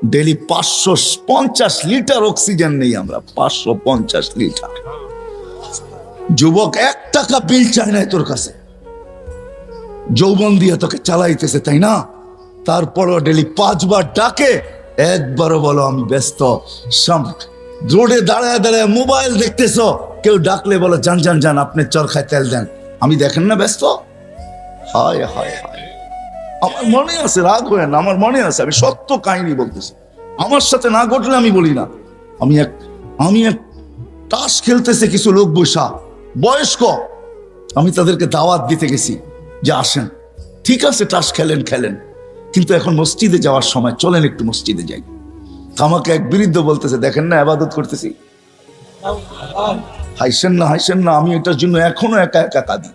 Daily 550 litre oxygen নেই আমরা, 550 litre. যুবক 1 টাকা বিল চায় না তোর কাছে, যৌবন দিয়ে তোকে চালাইতেছে, তাই না? তারপরও ডেলি 5 বার ডাকে, একবারও বলো আমি ব্যস্ত। রোডে দাঁড়ায় দাঁড়ায় মোবাইল দেখতেছো, কেউ ডাকলে বলো যান যান যান, আপনি চরখায় তেল দেন, আমি দেখেন না ব্যস্ত। হায় হায় হায়, আমার মনে আছে, রাগ হয় না, আমার মনে আছে, আমি সত্য কাহিনী বলতেছি, আমার সাথে না ঘটলে আমি বলি না। আমি এক তাস খেলতেছে কিছু লোক বসা বয়স্ক, আমি তাদেরকে দাওয়াত দিতে গেছি যে আসেন, ঠিক আছে তাস খেলেন, কিন্তু এখন মসজিদে যাওয়ার সময় চলেন একটু মসজিদে যাই। আমাকে এক বৃদ্ধ বলতেছে দেখেন না ইবাদত করতেছি, হাসেন না, আমি এটার জন্য এখনো একা একা কাঁদি।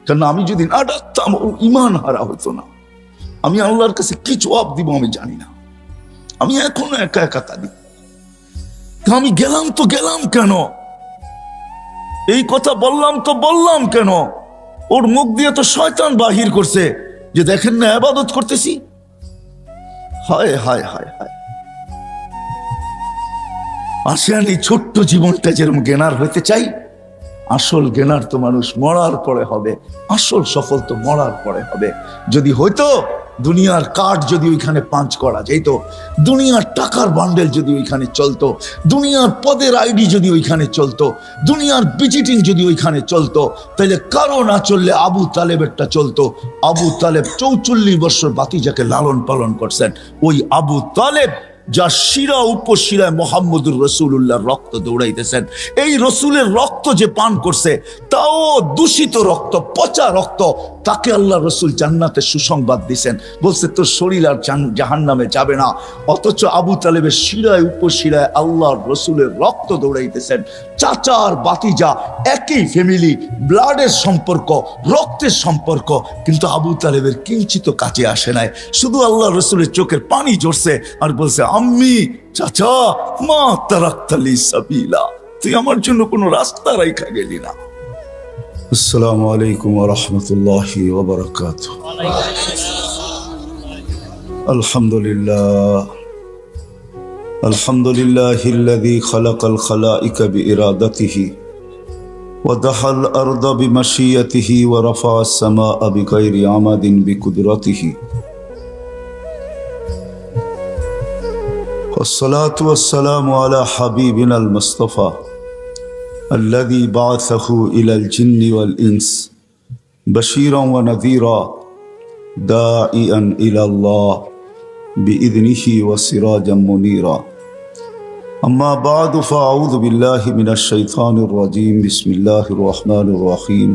কারণ আমি যদি না ডাকতাম ওর ইমান হারা হতো না, আমি আল্লাহর কাছে কি জবাব দিব আমি জানি না, আমি এখনো একা একা কাঁদি। আমি গেলাম কেন, এই কথা বললাম কেন? ওর মুখ দিয়ে তো শয়তান বাহির করছে যে দেখেন না ইবাদত করতেছি। হায় হায় হায় হায়, আসেন এই ছোট্ট জীবনটা যেরকম জ্ঞানার হইতে চাই, আসল জ্ঞানার তো মানুষ মরার পরে হবে, আসল সফল তো মরার পরে হবে। যদি হইতো দুনিয়ার কার্ড যদি ওইখানে পাঞ্চ করা যেত, দুনিয়ার টাকার বান্ডেল যদি ওইখানে চলতো, দুনিয়ার পদের আইডি যদি ওইখানে চলতো, দুনিয়ার ভিজিটিং যদি ওইখানে চলতো, তাহলে কারো না চললে আবু তালেবেরটা চলতো। আবু তালেব 44 বছর বাতিজাকে লালন পালন করছেন, ওই আবু তালেব যার শিরা উপশিরায় মোহাম্মদুর রসুল্লাহর রক্ত দৌড়াইতেছেন, এই রসুলের রক্ত যে পান করছে তাও দূষিত রক্ত, পচা রক্ত, তাকে আল্লাহ রসুল জান্নাতে সুসংবাদ দিছেন, বলছে তোর শরীর আর জাহান্নামে যাবে না। অথচ আবু তালেবের শিরায় উপশিরায় আল্লাহর রসুলের রক্ত দৌড়াইতেছেন। চাচা আর বাতিজা একই ফ্যামিলি, ব্লাডের সম্পর্ক, রক্তের সম্পর্ক, কিন্তু আবু তালেবের কিঞ্চিত কাছে আসে নাই, শুধু আল্লাহ রসুলের চোখের পানি ঝরছে আর বলছে আম্মি চাচা মা তারাক্তালি সাবিলা, তুই আমার জন্য কোনো রাস্তা রাইখা গেলি না। আসসালামু আলাইকুম ওয়া রাহমাতুল্লাহি ওয়া বারাকাতুহু। আলহামদুলিল্লাহিল্লাযী খালাকাল খালাইকা বিইরাদাতিহি ওয়া দাহাল আরদা বিমাশিয়াতিহি ওয়া রাফা'আস সামা'a বিগাইরি আমাদিন বিকুদরাতিহি। والصلاة والسلام على حبيبنا المصطفى الذي بعثه إلى الجن والإنس بشيرا ونذيرا داعيا إلى الله بإذنه وسراجا منيرا. أما بعد فأعوذ بالله من الشيطان الرجيم. بسم الله الرحمن الرحيم.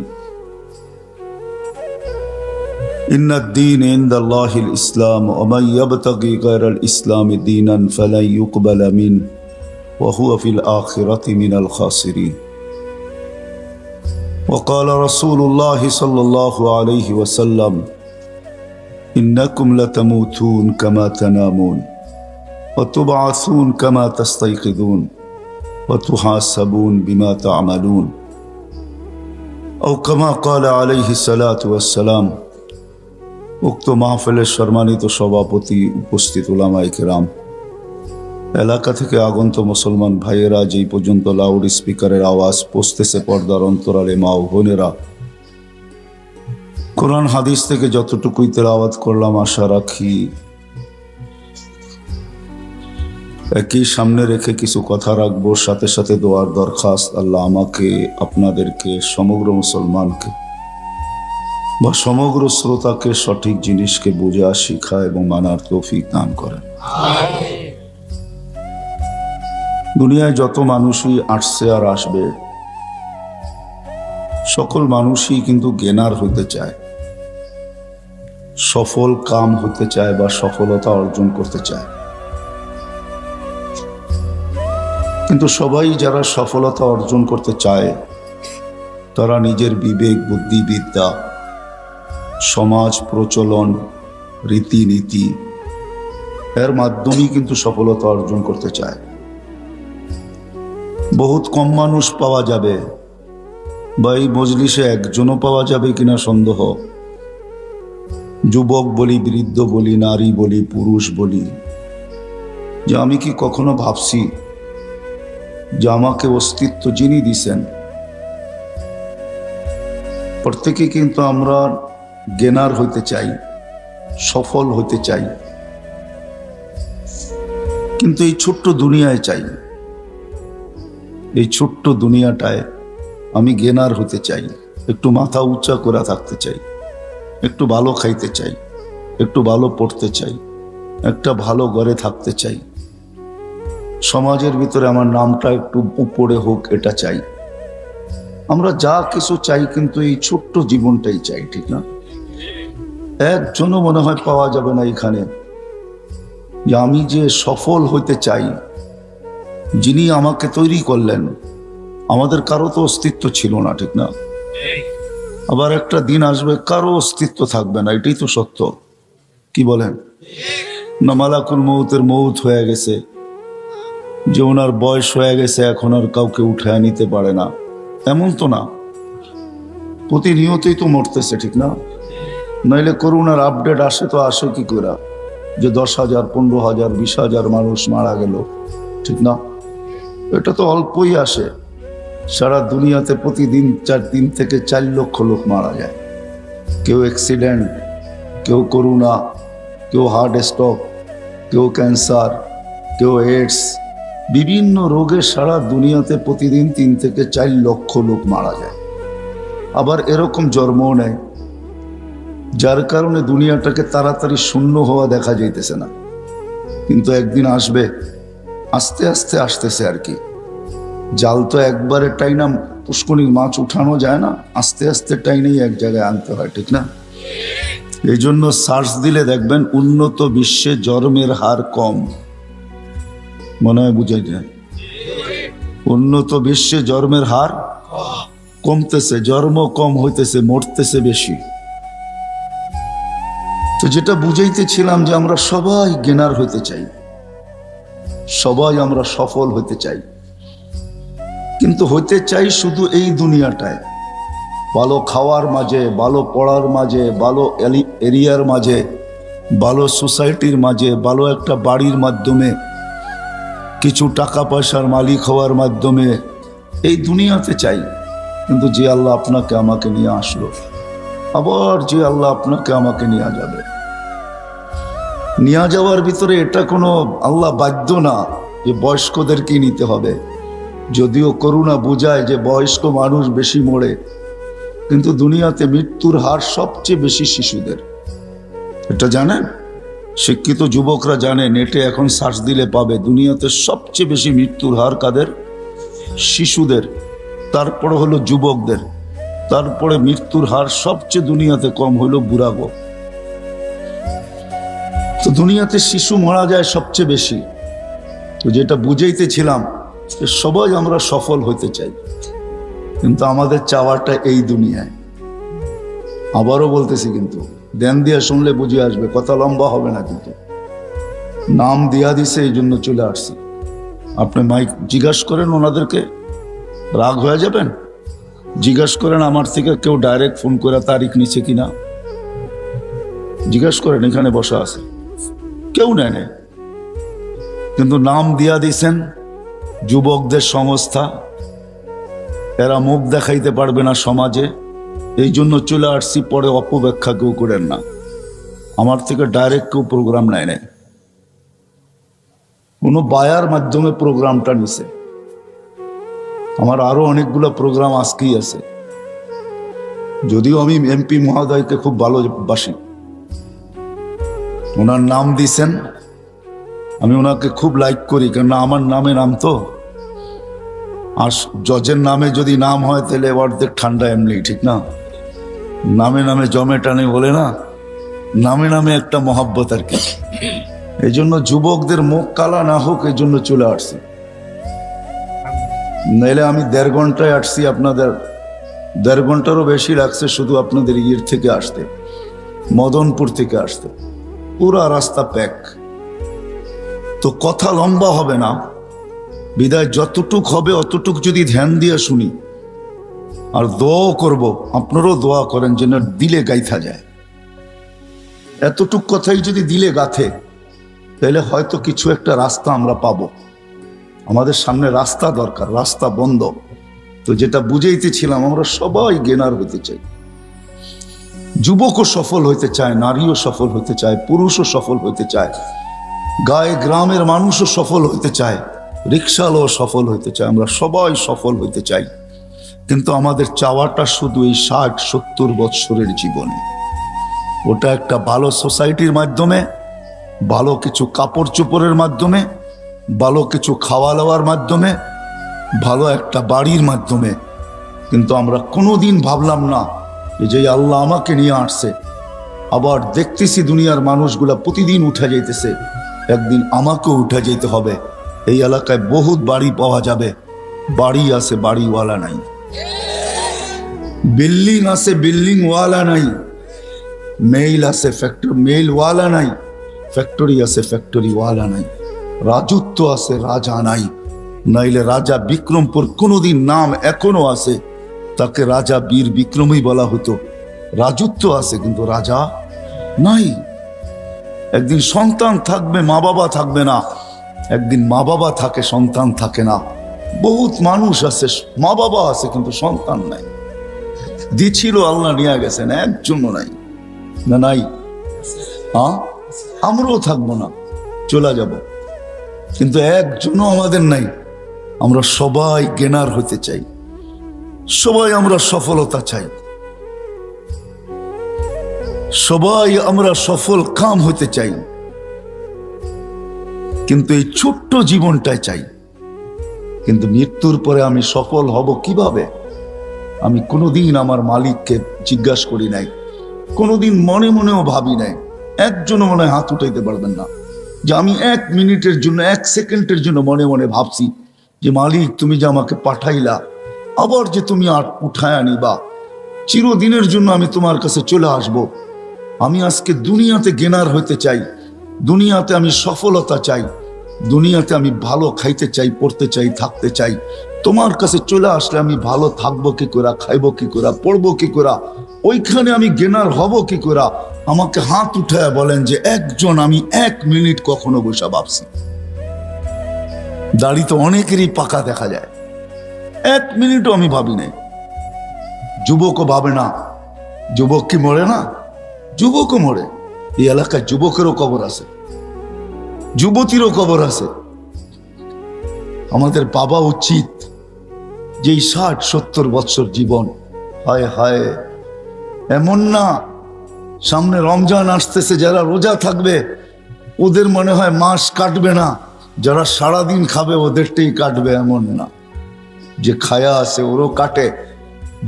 إن الدين عند الله الإسلام ومن يبتغي غير الإسلام دينا فلن يقبل منه وهو في الآخرة من الخاسرين. وقال رسول الله صلى الله عليه وسلم إنكم لتموتون كما تنامون وتبعثون كما تستيقظون وتحاسبون بما تعملون أو كما قال عليه الصلاة والسلام. উক্ত মাহফিলের সম্মানিত সভাপতি, উপস্থিত উলামায়ে কেরাম, এলাকা থেকে আগন্ত মুসলমান ভাইয়েরা, যেই পর্যন্ত লাউড স্পিকারের আওয়াজ পৌঁছতেছে পর্দার অন্তরালে মা ও বোনেরা, কোরআন হাদিস থেকে যতটুকুই তেলাওয়াত করলাম আশা রাখি একই সামনে রেখে কিছু কথা রাখবো, সাথে সাথে দোয়ার দরখাস্ত। আল্লাহ আমাকে, আপনাদেরকে, সমগ্র মুসলমানকে বা সমগ্র শ্রোতাকে সঠিক জিনিসকে বোঝা, শিখা এবং মানার তৌফিক দান করেন। দুনিয়ায় যত মানুষই আসছে আর আসবে, সকল মানুষই কিন্তু জ্ঞানার হইতে চায়, সফল কাম হতে চায় বা সফলতা অর্জন করতে চায়। কিন্তু সবাই যারা সফলতা অর্জন করতে চায়, তারা নিজের বিবেক, বুদ্ধি, বিদ্যা, সমাজ প্রচলন, রীতিনীতি এর মাধ্যমেই কিন্তু সফলতা অর্জন করতে চায়। বহুত কম মানুষ পাওয়া যাবে, বা এই মজলিসে একজনও পাওয়া যাবে কিনা সন্দেহ। যুবক বলি, বৃদ্ধ বলি, নারী বলি, পুরুষ বলি, যে আমি কি কখনো ভাবছি যে আমাকে অস্তিত্ব যিনি দিছেন, প্রত্যেকে কিন্তু আমরা জ্ঞানার হইতে চাই, সফল হইতে চাই, কিন্তু এই ছোট্ট দুনিয়ায় চাই, এই ছোট্ট দুনিয়াটায় আমি জ্ঞানার হতে চাই, একটু মাথা উঁচা করে থাকতে চাই, একটু ভালো খাইতে চাই, একটু ভালো পড়তে চাই, একটা ভালো ঘরে থাকতে চাই, সমাজের ভিতরে আমার নামটা একটু উপরে হোক, এটা চাই। আমরা যা কিছু চাই, কিন্তু এই ছোট্ট জীবনটাই চাই, ঠিক না? একজনও মনে হয় পাওয়া যাবে না এখানে যে আমি যে সফল হইতে চাই, যিনি আমাকে তৈরি করলেন, আমাদের কারো তো অস্তিত্ব ছিল না, ঠিক না? আবার একটা দিন আসবে কারো অস্তিত্ব থাকবে না, এটাই তো সত্য। কি বলেন না? মালাকুল মউতের মউত হয়ে গেছে, যে ওনার বয়স হয়ে গেছে, এখন আর কাউকে উঠে নিতে পারে না, এমন তো না। প্রতিনিয়তই তো মরতেছে, ঠিক না? নাইলে করোনার আপডেট আসে তো আসে কি করে যে 10,000, 15,000, 20,000 মানুষ মারা গেল, ঠিক না? এটা তো অল্পই আসে। সারা দুনিয়াতে প্রতিদিন 3 থেকে 4 লক্ষ লোক মারা যায়। কেউ অ্যাক্সিডেন্ট, কেউ করোনা, কেউ হার্ট স্ট্রোক, কেউ ক্যান্সার, কেউ এইডস, বিভিন্ন রোগে সারা দুনিয়াতে প্রতিদিন 3 থেকে 4 লক্ষ লোক মারা যায়। আবার এরকম জন্মও নেয়, যার কারণে দুনিয়াটাকে তাড়াতাড়ি শূন্য হওয়া দেখা যাইতেছে না, কিন্তু একদিন আসবে, আস্তে আস্তে আসতেছে আর কি। জাল তো একবারে টাইনা পুষ্করিণীর মাছ উঠানো যায় না, আস্তে আস্তে টাইনেই এক জায়গায় আনতে হয়, ঠিক না? এই জন্য সার্চ দিলে দেখবেন উন্নত বিশ্বে জন্মের হার কম। মনে হয় বুঝাই যায়, উন্নত বিশ্বে জন্মের হার কমতেছে, জন্ম কম হইতেছে, মরতেছে বেশি। তো যেটা বুঝাইতেছিলাম যে আমরা সবাই জ্ঞানার হইতে চাই, সবাই আমরা সফল হইতে চাই, কিন্তু হইতে চাই শুধু এই দুনিয়াটায়, ভালো খাওয়ার মাঝে, ভালো পড়ার মাঝে, ভালো এরিয়ার মাঝে, ভালো সোসাইটির মাঝে, ভালো একটা বাড়ির মাধ্যমে, কিছু টাকা পয়সার মালিক হওয়ার মাধ্যমে এই দুনিয়াতে চাই। কিন্তু যে আল্লাহ আপনাকে আমাকে নিয়ে আসলো, আবার যে আল্লাহ আপনাকে আমাকে নিয়ে যাবে, নিয়ে যাওয়ার ভিতরে এটা কোনো আল্লাহ বাধ্য না যে বয়স্কদেরকেই নিতে হবে। যদিও করুণা বোঝায় যে বয়স্ক মানুষ বেশি মরে, কিন্তু দুনিয়াতে মৃত্যুর হার সবচেয়ে বেশি শিশুদের। এটা জানেন? শিক্ষিত যুবকরা জানে, নেটে এখন সার্চ দিলে পাবে, দুনিয়াতে সবচেয়ে বেশি মৃত্যুর হার কাদের? শিশুদের। তারপরে হলো যুবকদের, তারপরে মৃত্যুর হার সবচেয়ে দুনিয়াতে কম হলো বুড়াগো। তো দুনিয়াতে শিশু মারা যায় সবচেয়ে বেশি। তো যেটা বুঝাইতেছিলাম, সবাই আমরা সফল হইতে চাই, কিন্তু আমাদের চাওয়াটা এই দুনিয়ায়। আবারও বলতেছি, কিন্তু ধ্যান দিয়ে শুনলে বুঝে আসবে, কথা লম্বা হবে না। কিন্তু নাম দিয়া দিছে, এই জন্য চলে আসছি। আপনি মাইক জিজ্ঞাসা করেন ওনাদেরকে, রাগ হয়ে যাবেন? জিজ্ঞাসা করেন আমার থেকে কেউ ডাইরেক্ট ফোন করে তারিখ নিচ্ছে কিনা, জিজ্ঞাসা করেন, এখানে বসা আছে, কেউ নেয়। কিন্তু নাম দিয়া দিছেন যুবকদের সংস্থা, এরা মুখ দেখাইতে পারবে না সমাজে, এই জন্য চলে আসছি। পরে অপব্যাখ্যা কেউ করেন না, আমার থেকে ডাইরেক্ট কেউ প্রোগ্রাম নেয় নাই, কোনো বায়ার মাধ্যমে প্রোগ্রামটা নিছে। আমার আরো অনেকগুলো প্রোগ্রাম আজকেই আছে, যদিও আমি এমপি মহোদয়কে খুব ভালোবাসি, ওনার নাম দিছেন, আমি ওনাকে খুব লাইক করি, কেননা আমার নামে নাম তো। আর জজের নামে যদি নাম হয় তাহলে অর্ধেক ঠান্ডা এমনি, ঠিক না? নামে নামে জমে টানে বলে না, নামে নামে একটা মহাব্বত আর কি। এই জন্য যুবকদের মুখ কালা না হোক, এই জন্য চলে আসছি। নাইলে আমি 1.5 ঘন্টায় আসছি, আপনাদের 1.5 ঘন্টারও বেশি লাগছে শুধু আপনাদের ইয়ের থেকে আসতে, মদনপুর থেকে আসতে, পুরা রাস্তা প্যাক। তো কথা লম্বা হবে না, বিদায় যতটুক হবে অতটুক যদি ধ্যান দিয়ে শুনি, আর দোয়া করব, আপনারাও দোয়া করেন যেন দিলে গাইথা যায়। এতটুক কথাই যদি দিলে গাথে, তাহলে হয়তো কিছু একটা রাস্তা আমরা পাবো। আমাদের সামনে রাস্তা দরকার, রাস্তা বন্ধ। তো যেটা বুঝাইতেছিলাম, আমরা সবাই গেনার হতে চাই। যুবকও সফল হইতে চায়, নারীও সফল হইতে চায়, পুরুষও সফল হইতে চায়, গায়ে গ্রামের মানুষও সফল হইতে চায়, রিক্সাওয়ালাও সফল হইতে চায়। আমরা সবাই সফল হইতে চাই, কিন্তু আমাদের চাওয়াটা শুধু এই 60-70 বৎসরের জীবনে। ওটা একটা ভালো সোসাইটির মাধ্যমে, ভালো কিছু কাপড় চোপড়ের মাধ্যমে, ভালো কিছু খাওয়া দাওয়ার মাধ্যমে, ভালো একটা বাড়ির মাধ্যমে। কিন্তু আমরা কোনোদিন ভাবলাম না যে আল্লাহ আমাকে নিয়ে আসছে, আবার দেখতেছি দুনিয়ার মানুষগুলা প্রতিদিন উঠে যাইতেছে, একদিন আমাকেও উঠে যেতে হবে। এই এলাকায় বহুত বাড়ি পাওয়া যাবে, বাড়ি আছে বাড়িওয়ালা নাই, বিল্ডিং আছে বিল্ডিংওয়ালা নাই, মেইল আছে মেইলওয়ালা নাই, ফ্যাক্টরি আছে ফ্যাক্টরিওয়ালা নাই, রাজত্ব আছে রাজা নাই। নাইলে রাজা বিক্রমপুর কোনোদিন নাম এখনো আছে, তাকে রাজা বীর বিক্রমই বলা হতো। রাজত্ব আছে কিন্তু রাজা নাই। একদিন সন্তান থাকবে, মা বাবা থাকবে না। একদিন মা বাবা থাকে, সন্তান থাকে না। বহুত মানুষ আছে, মা বাবা আছে কিন্তু সন্তান নাই। দিছিল আল্লাহ নিয়ে গেছেন, একজনও নাই। না নাই? হ্যাঁ, আমরাও থাকবো না, চলে যাব, কিন্তু একজনও আমাদের নাই। আমরা সবাই গেনার হতে চাই, সবাই আমরা সফলতা চাই, সবাই আমরা সফল কাম হতে চাই, কিন্তু এই ছোট্ট জীবনটাই চাই। কিন্তু মৃত্যুর পরে আমি সফল হব কিভাবে? আমি কোনোদিন আমার মালিককে জিজ্ঞাসা করি নাই, কোনোদিন মনে মনেও ভাবি নাই। একজনও মনে হয় হাত উঠাইতে পারবেন না যে আমি 1 মিনিটের জন্য, 1 সেকেন্ডের জন্য মনে মনে ভাবছি যে মালিক তুমি যে আমাকে পাঠাইলা, আবার যে তুমি আর উঠায় আনিবা, চিরদিনের জন্য আমি তোমার কাছে চলে আসব। আমি আজকে দুনিয়াতে গেনার হইতে চাই, দুনিয়াতে আমি সফলতা চাই, দুনিয়াতে আমি ভালো খাইতে চাই, পড়তে চাই, থাকতে চাই। তোমার কাছে চলে আসলে আমি ভালো থাকবো কি করে, খাইবো কি করে, পড়বো কি করে, ওইখানে আমি গেনার হব কি করে? আমাকে হাত উঠায় বলেন যে একজন আমি 1 মিনিট কখনো বসে ভাবছি। দাড়ি তো অনেকেরই পাকা দেখা যায়, 1 মিনিটও আমি ভাবি নাই। যুবকও ভাবে না। যুবক কি মরে না? যুবকও মরে। এই এলাকায় যুবকেরও কবর আছে, যুবতীরও কবর আছে। আমাদের বাবা উচিত যে 60-70 বছর জীবন, হায় হায়, এমন না সামনে রমজান আসতেছে, যারা রোজা থাকবে ওদের মনে হয় মাস কাটবে না, যারা সারাদিন খাবে ওদেরটাই কাটবে, এমন না। যে খায়া আছে ওরও কাটে,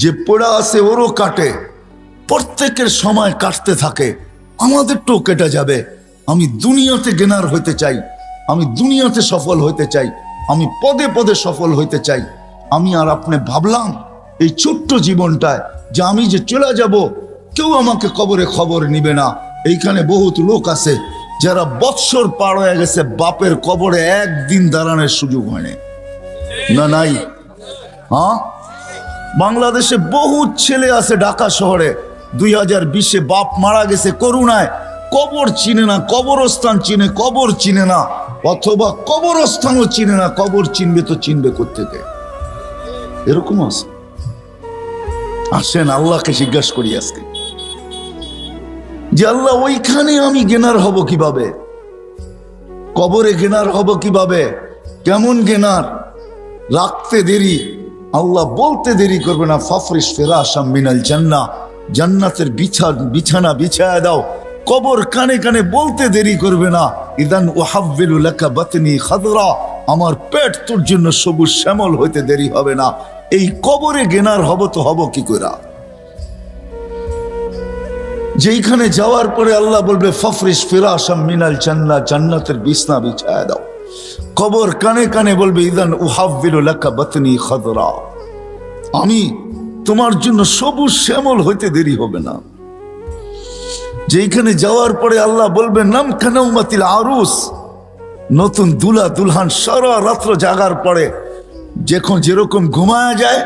যে পড়া আছে ওরও কাটে, প্রত্যেকের সময় কাটতে থাকে, আমাদেরটাও কেটে যাবে। আমি দুনিয়াতে গেনার হইতে চাই, আমি দুনিয়াতে সফল হইতে চাই, আমি পদে পদে সফল হইতে চাই। আমি আর আপনি ভাবলাম এই ছোট্ট জীবনটায় যে আমি যে চলে যাব, কেউ আমাকে কবরে খবর নিবে না। এইখানে বহুত লোক আছে যারা বৎসর পার হয়ে গেছে, বাপের কবরে একদিন দাঁড়ানোর সুযোগ হয়নি। না নাই? হ্যাঁ, বাংলাদেশে বহুত ছেলে আছে, ঢাকা শহরে 2020-এ বাপ মারা গেছে করুণায়, কবর চিনে না, কবরস্থান চিনে, কবর চিনে না, অথবা কবরস্থানও চিনে না। কবর চিনবে তো চিনবে কোত্থেকে? এরকম আছে। আসেন আল্লাহকে জিজ্ঞাসা করি আজকে যে আল্লাহ ওইখানে আমি গেনার হব কিভাবে? কবরে গেনার হব কিভাবে? কেমন গেনার? রাখতে দেরি, আল্লাহ বলতে দেরি করবে না, ফাফরিশ ফিরাশাম মিনাল জান্নাহ, জান্নাতের বিছানা বিছায়া দাও। কবর কানে কানে বলতে দেরি করবে না, ইদান উহাব্বিলু লাকা বাতনি খাদরা, আমার পেট তোর জন্য সবুজ শ্যামল হইতে দেরি হবে না। এই কবরে গেনার হব তো হব কি করে? যেইখানে যাওয়ার পরে আল্লাহ বলবে ফাফরিশ ফিরাশাম মিনাল জান্নাহ, জান্নাতের বিছানা বিছায়া দাও। কবর কানে কানে বলবে ইদান উহাব্বিলু লাকা বাতনি খাদরা, আমি তোমার জন্য সবুজ শ্যামল হইতে দেরি হবে না। যেখানে যাওয়ার পরে আল্লাহ বলবেন নাম কানাউমাতিল আরুস, নতুন দুলা দুলহান সারা রাত্র জাগার পরে যখন যেরকম ঘুমায়া যায়,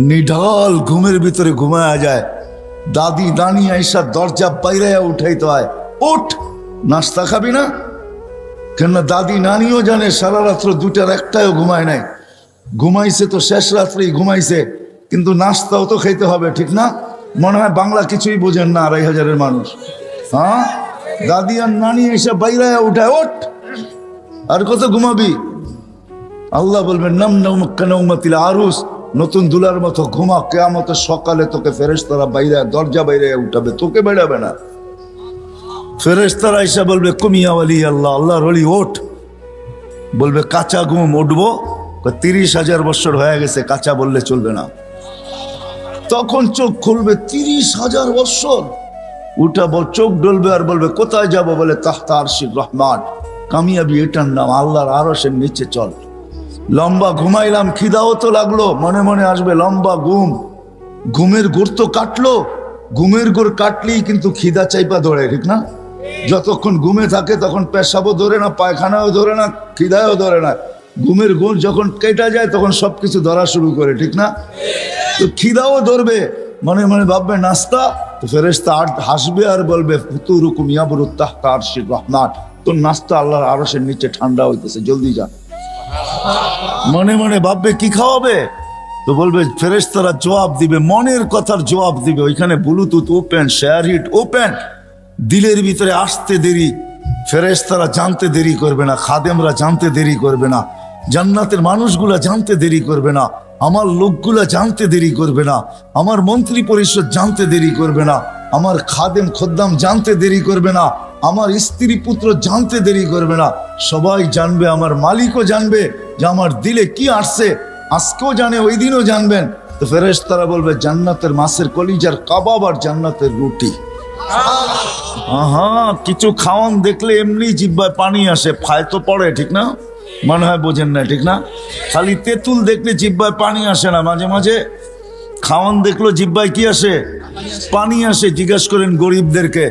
নিঢাল ঘুমের ভিতরে ঘুমায়া যায়, দাদি দানি আইসা দরজা বাইরে উঠাইতে হয়, ওঠ নাস্তা খাবি না? কেননা দাদি নানিও জানে সারা রাত্র 2টার 1টাও ঘুমায় নাই, ঘুমাইছে তো শেষ রাত্রেই ঘুমাইছে, কিন্তু নাস্তাও তো খেতে হবে, ঠিক না? মনে হয় বাংলা কিছুই বোঝেন না 2,500-এর মানুষ। হ্যাঁ, দাদি আর নানি এসে বাইরে উঠায়, ওঠ, আর কত ঘুমাবি? আল্লাহ বলবেন নাম নৌমাতিল আরুস, নতুন দুলার মতো ঘুমা, কিয়ামতের সকালে তোকে ফেরেশতারা বাইরে দরজা বাইরে উঠাবে, তোকে বেড়াবে না। ফেরেশতারা এসে বলবে কুমিয়া ওয়ালি আল্লাহ, আল্লাহর ওলি ওঠ। বলবে কাঁচা ঘুম, উঠবো? 30,000 বছর হয়ে গেছে, কাঁচা বললে চলবে না। তখন চোখ খুলবে 30,000 বছর, উঠাবো, চোখ ডলবে আর বলবে কোথায় যাব? বলে তাহতা আরশির রহমান। কামিয়াবি এটার নাম, আল্লাহর আরশের নিচে চল। লম্বা ঘুমাইলাম, খিদাও তো লাগলো, মনে মনে আসবে লম্বা ঘুম, ঘুমের গুড় তো কাটলো, ঘুমের গুড় কাটলেই কিন্তু খিদা চাইপা ধরে, ঠিক না? যতক্ষণ ঘুমে থাকে তখন পেশাবও ধরে না, পায়খানাও ধরে না, খিদাও ধরে না। ঘুমের গুড় যখন কেটে যায় তখন সবকিছু ধরা শুরু করে, ঠিক না? তো খিদাও ধরবে, মনে মনে ভাববে নাস্তা, তো ফেরেশতা হাসবে আর বলবে ফুতুরুকুম ইয়াবরুত তাহতা আরশির রহমান, তোর নাস্তা আল্লাহর আরশের নিচে ঠান্ডা হইতেছে, জলদি যা। মনে মনে ভাববে কি খাওয়াবে? তো বলবে ফেরেশতারা জবাব দিবে, মনের কথার জবাব দিবে। ওইখানে Bluetooth open, SHAREit open, দিলের ভিতরে আসতে দেরি, ফেরেশতারা জানতে দেরি করবে না, খাদেমরা জানতে দেরি করবে না, জান্নাতের মানুষগুলা জানতে দেরি করবে না, আমার লোকগুলা জানতে দেরি করবে না, আমার মন্ত্রী পরিষদ জানতে দেরি করবে না, আমার খাদেম খদ্দাম জানতে দেরি করবে না, আমার স্ত্রী পুত্র জানতে দেরি করবে না। সবাই জানবে, আমার মালিকও জানবে যে আমার দিলে কি আসছে, আজকেও জানে, ওই দিনও জানবেন। তো ফেরেশতারা বলবে জান্নাতের মাছের কলিজার কাবাব আর জান্নাতের রুটি। হ্যাঁ, কিছু খাওয়ান দেখলে এমনি জিহ্বায় পানি আসে, ফায় তো পড়ে, ঠিক না? মনে হয় বোঝেন না, ঠিক না? খালি তেঁতুল দেখলে জিহ্বায় পানি আসে না, মাঝে মাঝে খাওয়ান দেখলো জিহ্বায় কি আসে? পানি আসে। জিজ্ঞেস করেন গরিবদেরকে,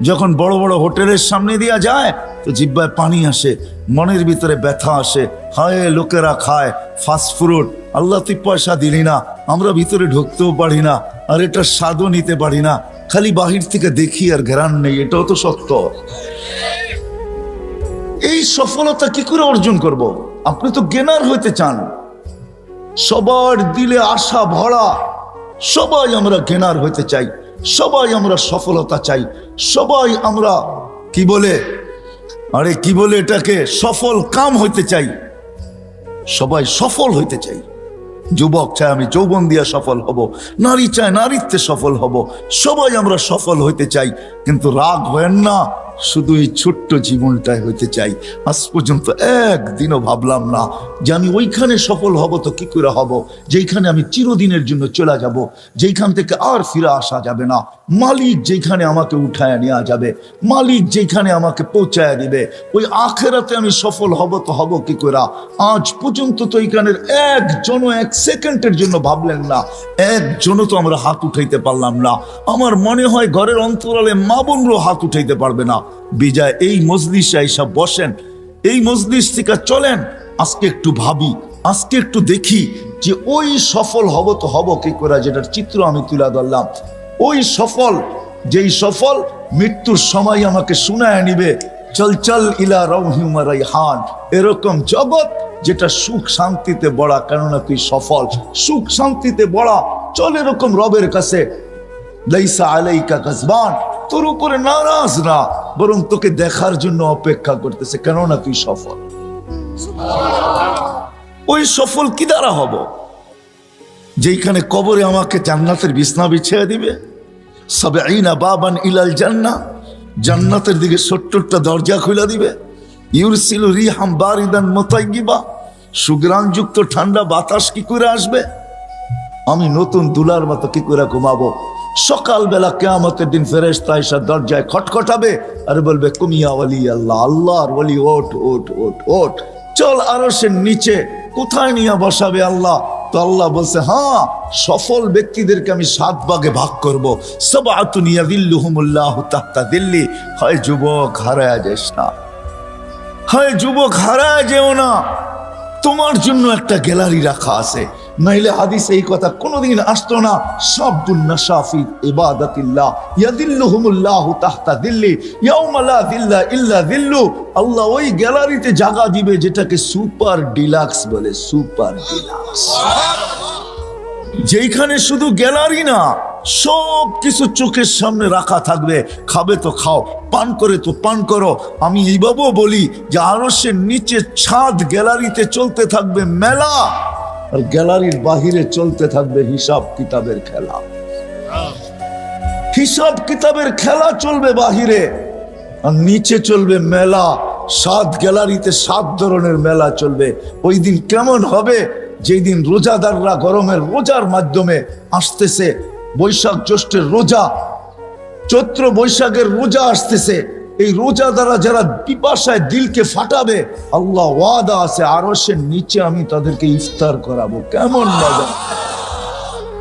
যখন বড় বড় হোটেলের সামনে দিয়া যায় তো জিহ্বায় পানি আসে, মনের ভিতরে ব্যথা আসে, হায় লোকেরা খায় ফাস্ট ফুড, আল্লাহ তুই পয়সা দিলি না, আমরা ভিতরে ঢুকতেও পারি না, আর এটা স্বাদও নিতে পারি না, খালি বাহির থেকে দেখি আর ঘ্রাণ নেই, এটাও তো সত্য। এই সফলতা কি করে অর্জন করব? আপনি তো গেনার হইতে চান, সবার দিলে আশা ভরা, সবাই আমরা গেনার হইতে চাই, সবাই আমরা সফলতা চাই, সবাই আমরা কি বলে, আরে কি বলে এটাকে, সফল কাম হইতে চাই, সবাই সফল হইতে চাই। যুবক চায় আমি যৌবন দিয়া সফল হব, নারী চায় নারীত্বে সফল হব, সবাই আমরা সফল হইতে চাই। কিন্তু রাগ হয়েন না, শুধু এই ছোট্ট জীবনটাই হইতে চাই। আজ পর্যন্ত একদিনও ভাবলাম না যে আমি ওইখানে সফল হব, তো কি করে হব যেখানে আমি চিরদিনের জন্য চলে যাব, যেখান থেকে আর ফিরে আসা যাবে না। মালিক যেখানে আমাকে উঠায় নেওয়া যাবে, মালিক যেখানে আমাকে পৌঁছায় দিবে, ওই আখেরাতে আমি সফল হব, তো হব কি করে? আজ পর্যন্ত তো এইখানের একজনও 1 সেকেন্ডের জন্য ভাবলেন না, একজনও তো আমরা হাত উঠাইতে পারলাম না। আমার মনে হয় ঘরের অন্তরালে মা বোনরও হাত উঠাইতে পারবে না। বিজয় এই মজলিসে এইসব বসেন, এই মজলিস থেকে চলেন, আজকে একটু ভাবি, আজকে একটু দেখি যে ওই সফল হব তো হব কি করে, যেটার চিত্র আমি তুলে ধরলাম। ওই সফল, যেই সফল মৃত্যুর সময় আমাকে শুনায় নিবে চল চল ইলা রাউহি ওয়া রাইহান, এরকম জগৎ যেটা সুখ শান্তিতে বড়া, কেননা তুই সফল, সুখ শান্তিতে বড়া, চল এরকম রবের কাছে। লাইসা আলাইকা গাজবান, তোর উপরে নারাজ না, বরং তোকে দেখার জন্য অপেক্ষা করতেছে, কেননা তুই সফল। ওই সফল কি দ্বারা হব? যেখানে কবরে আমাকে জান্নাতের বিছনা বিছিয়ে দিবে, সাবঈনা বাবান ইলাল জান্নাহ, জান্নাতের দিকে 70টা দরজা খুলে দিবে, ইউরসিলু রিহাম বারিদান মুতাইয়্যিবা, সুগ্রাণযুক্ত ঠান্ডা বাতাস কি করে আসবে? আমি নতুন দুলার মতো কি করে ঘুমাবো? সকালবেলা কিয়ামতের দিন ফেরেশতা এসে দরজায় খটখটাবে আর বলবে কুমিয়া ওয়ালি আল্লাহ, আল্লাহর ওয়ালি ওঠ ওঠ ওঠ ওঠ, চল আরশের নিচে। কোথায় নিয়ে বসাবে আল্লাহ? তো আল্লাহ বলছে, হ্যাঁ, সফল ব্যক্তিদেরকে আমি 7 ভাগে ভাগ করবো। সাবআতুন ইয়াযিল্লুহুমুল্লাহু তাহতা যিল্লি। হয় যুবক হারায় যাস না, হয় যুবক হারায় যেও না, তোমার জন্য একটা গ্যালারি রাখা আছে, নাইলে হাদিসে এই কথা কোনোদিন আসতো না। শাবুন নাশা ফি ইবাদাতিল্লাহ ইয়াদিল্লুহুমুল্লাহু তাহতা দিল্লি ইয়াউমা লা দিল্লা ইল্লা দিল্লু। আল্লাহ ওই গ্যালারিতে জায়গা দিবে যেটাকে সুপার ডিলাক্স বলে, সুপার ডিলাক্স, যেখানে শুধু গ্যালারি না, সব কিছু চোখের সামনে রাখা থাকবে। খাবে তো খাও, পান করে তো পান করো। আমি এইভাবেও বলি যে আরশের নিচে ছাদ গ্যালারিতে চলতে থাকবে মেলা, আর গ্যালারির বাহিরে চলতে থাকবে হিসাব কিতাবের খেলা। হিসাব কিতাবের খেলা চলবে বাহিরে, আর নিচে চলবে মেলা। 7 গ্যালারিতে 7 ধরনের মেলা চলবে। ওই দিন কেমন হবে? যেই দিন রোজাদাররা গরমের রোজার মাধ্যমে আসতেছে, বৈশাখ জ্যৈষ্ঠের রোজা, চৈত্র বৈশাখের রোজা আসতেছে, এই রোজা দ্বারা যারা পিপাসায় দিলকে ফাটাবে, আল্লাহ ওয়াদা আছে আরশের নিচে আমি তাদেরকে ইফতার করাবো। কেমন মজা!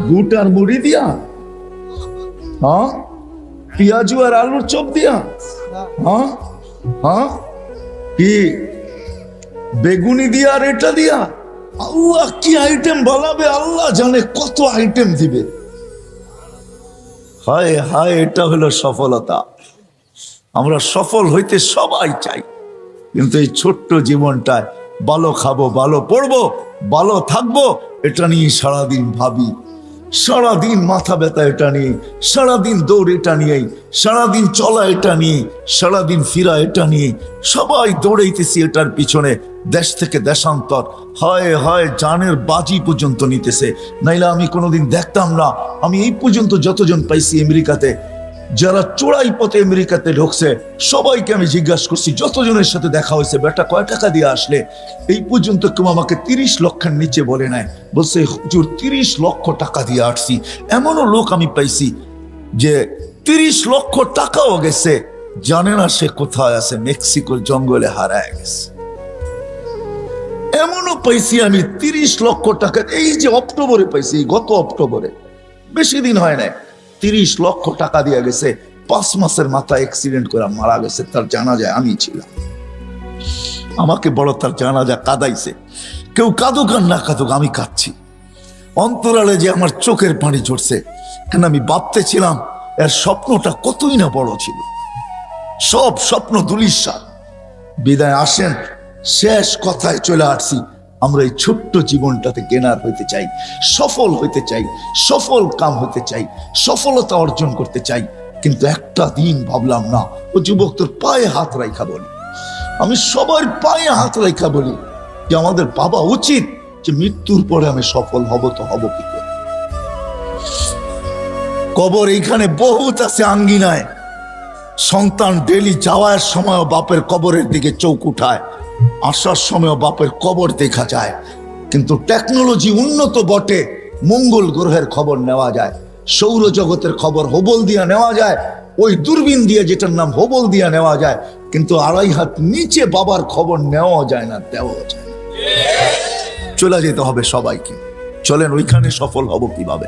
গুটার মুড়ি দিয়া, হ্যাঁ, পেঁয়াজু আর আলুর চপ দিয়া, হ্যাঁ হ্যাঁ, কি বেগুনি দিয়া আর এটা দিয়া, আল্লাহ কি আইটেম বলাবে, আল্লাহ জানে কত আইটেম দিবে। হায় হায়, এটা হলো সফলতা। আমরা সফল হইতে সবাই চাই, কিন্তু এই ছোট্ট জীবনটায় ভালো খাবো, ভালো পড়বো, ভালো থাকবো, এটা নিয়ে সারাদিন ভাবি, সারাদিন মাথা ব্যথা এটা নিয়ে, সারাদিন দৌড় এটা নিয়েই, সারাদিন চলা এটা নিয়ে, সারাদিন ফিরা এটা নিয়ে, সবাই দৌড়াইতেছি এটার পিছনে। দেশ থেকে দেশান্তর, হায় হায়, জানের বাজি পর্যন্ত নিতেছে। নাইলে আমি কোনোদিন দেখতাম না। আমি এই পর্যন্ত যতজন পাইছি আমেরিকাতে, যারা চোরাই পথে আমেরিকাতে ঢুকছে, সবাইকে আমি জিজ্ঞাসা করছি, যতজনের সাথে দেখা হয়েছে, বেটা কয় টাকা দিয়ে আসলে? এই পর্যন্ত কেউ আমাকে 30 লক্ষের নিচে বলে নাই। বলছে হুজুর 30 লক্ষ টাকা দিয়ে আসছি। এমনও লোক আমি পাইছি যে 30 লক্ষ টাকাও গেছে, জানে না সে কোথায় আছে, মেক্সিকোর জঙ্গলে হারায় গেছে। এমনও পাইছি আমি 30 লক্ষ টাকা, এই যে অক্টোবরে পাইছি, গত অক্টোবরে, বেশি দিন হয় নাই, 30 লক্ষ টাকা দিয়ে গেছে। 5 মাসের মাথায় অ্যাক্সিডেন্ট করে মারা গেছে। তার জানাজায় আমি ছিলাম। আমাকে বড় তার জানাজা কাঁদাইছে। কেউ কাঁদুক আর না কাঁদুক, আমি কাঁদছি। অন্তরালে যে আমার চোখের পানি ঝরছে, কেন আমি ভাবতেছিলাম এর স্বপ্নটা কতই না বড় ছিল। সব স্বপ্ন ধূলিসাৎ। বিদায় আসেন, শেষ কথায় চলে আসছি। আমরা এই ছোট্ট জীবনটাতে গেনার হইতে চাই, সফল হইতে চাই, সফল কাম হইতে চাই, সফলতা অর্জন করতে চাই। কিন্তু একটা দিন ভাবলাম না, ও যুবক তোর পায়ে হাত রাখা বলি, আমি সবার পায়ে হাত রাখা বলি যে আমাদের ভাবা উচিত যে মৃত্যুর পরে আমি সফল হব, তো হব কি করে? কবর এইখানে বহুত আছে আঙ্গিনায়। সন্তান ডেলি যাওয়ার সময় বাপের কবরের দিকে চোখ উঠায়, আসার সময় বাপের কবর দেখা যায়। কিন্তু টেকনোলজি উন্নত বটে, মঙ্গল গ্রহের খবর নেওয়া যায়, সৌরজগতের খবর হোবল দিয়া নেওয়া যায়, ওই দূরবীন দিয়ে যেটার নাম হোবল দিয়া নেওয়া যায়। কিন্তু 2.5 হাত নিচে বাবার খবর নেওয়া যায় না, দেওয়া যায়। চলে যেতে হবে সবাইকে। চলেন, ওইখানে সফল হব কিভাবে?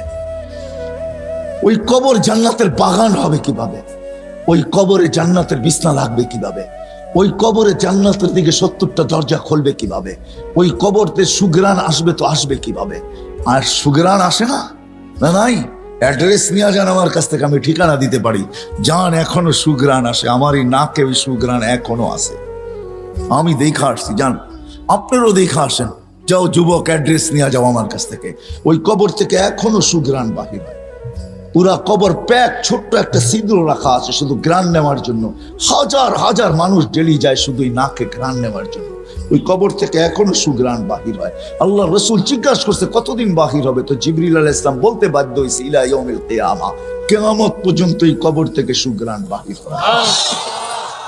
ওই কবর জান্নাতের বাগান হবে কিভাবে? ওই কবরে জান্নাতের বিছনা লাগবে কিভাবে? ওই কবরে জান্নাতের দিকে 70টা দরজা খুলবে কিভাবে? ওই কবরতে সুগ্রাণ আসবে তো আসবে কিভাবে? আর সুগ্রাণ আসে না, না নাই, অ্যাড্রেস নিয়ে যান আমার কাছ থেকে, আমি ঠিকানা দিতে পারি। যান, এখনো সুগ্রাণ আসে, আমার এই নাকে ওই সুগ্রাণ এখনো আসে। আমি দেখা আসছি, যান আপনারও দেখা আসেন। যাও যুবক, অ্যাড্রেস নিয়ে যাও আমার কাছ থেকে। ওই কবর থেকে এখনো সুগ্রাণ বাহির হয়। পুরা কবর প্যাক, ছোট্ট একটা সিঁদুর রাখা আছে শুধু গ্রান নেওয়ার জন্য। হাজার হাজার মানুষ ডেলি যায় শুধু নাকে গ্রান নেওয়ার জন্য। ওই কবর থেকে এখনো সুগ্রাণ বাহির হয়। আল্লাহ রসুল জিজ্ঞাসা করছে কতদিন বাহির হবে? তো জিবরিল আলাইহিস সালাম বলতে বাধ্য হয়েছে, ইলা ইয়াউমিল কিয়ামা, কিয়ামত পর্যন্ত এই কবর থেকে সুগ্রাণ বাহির হয়।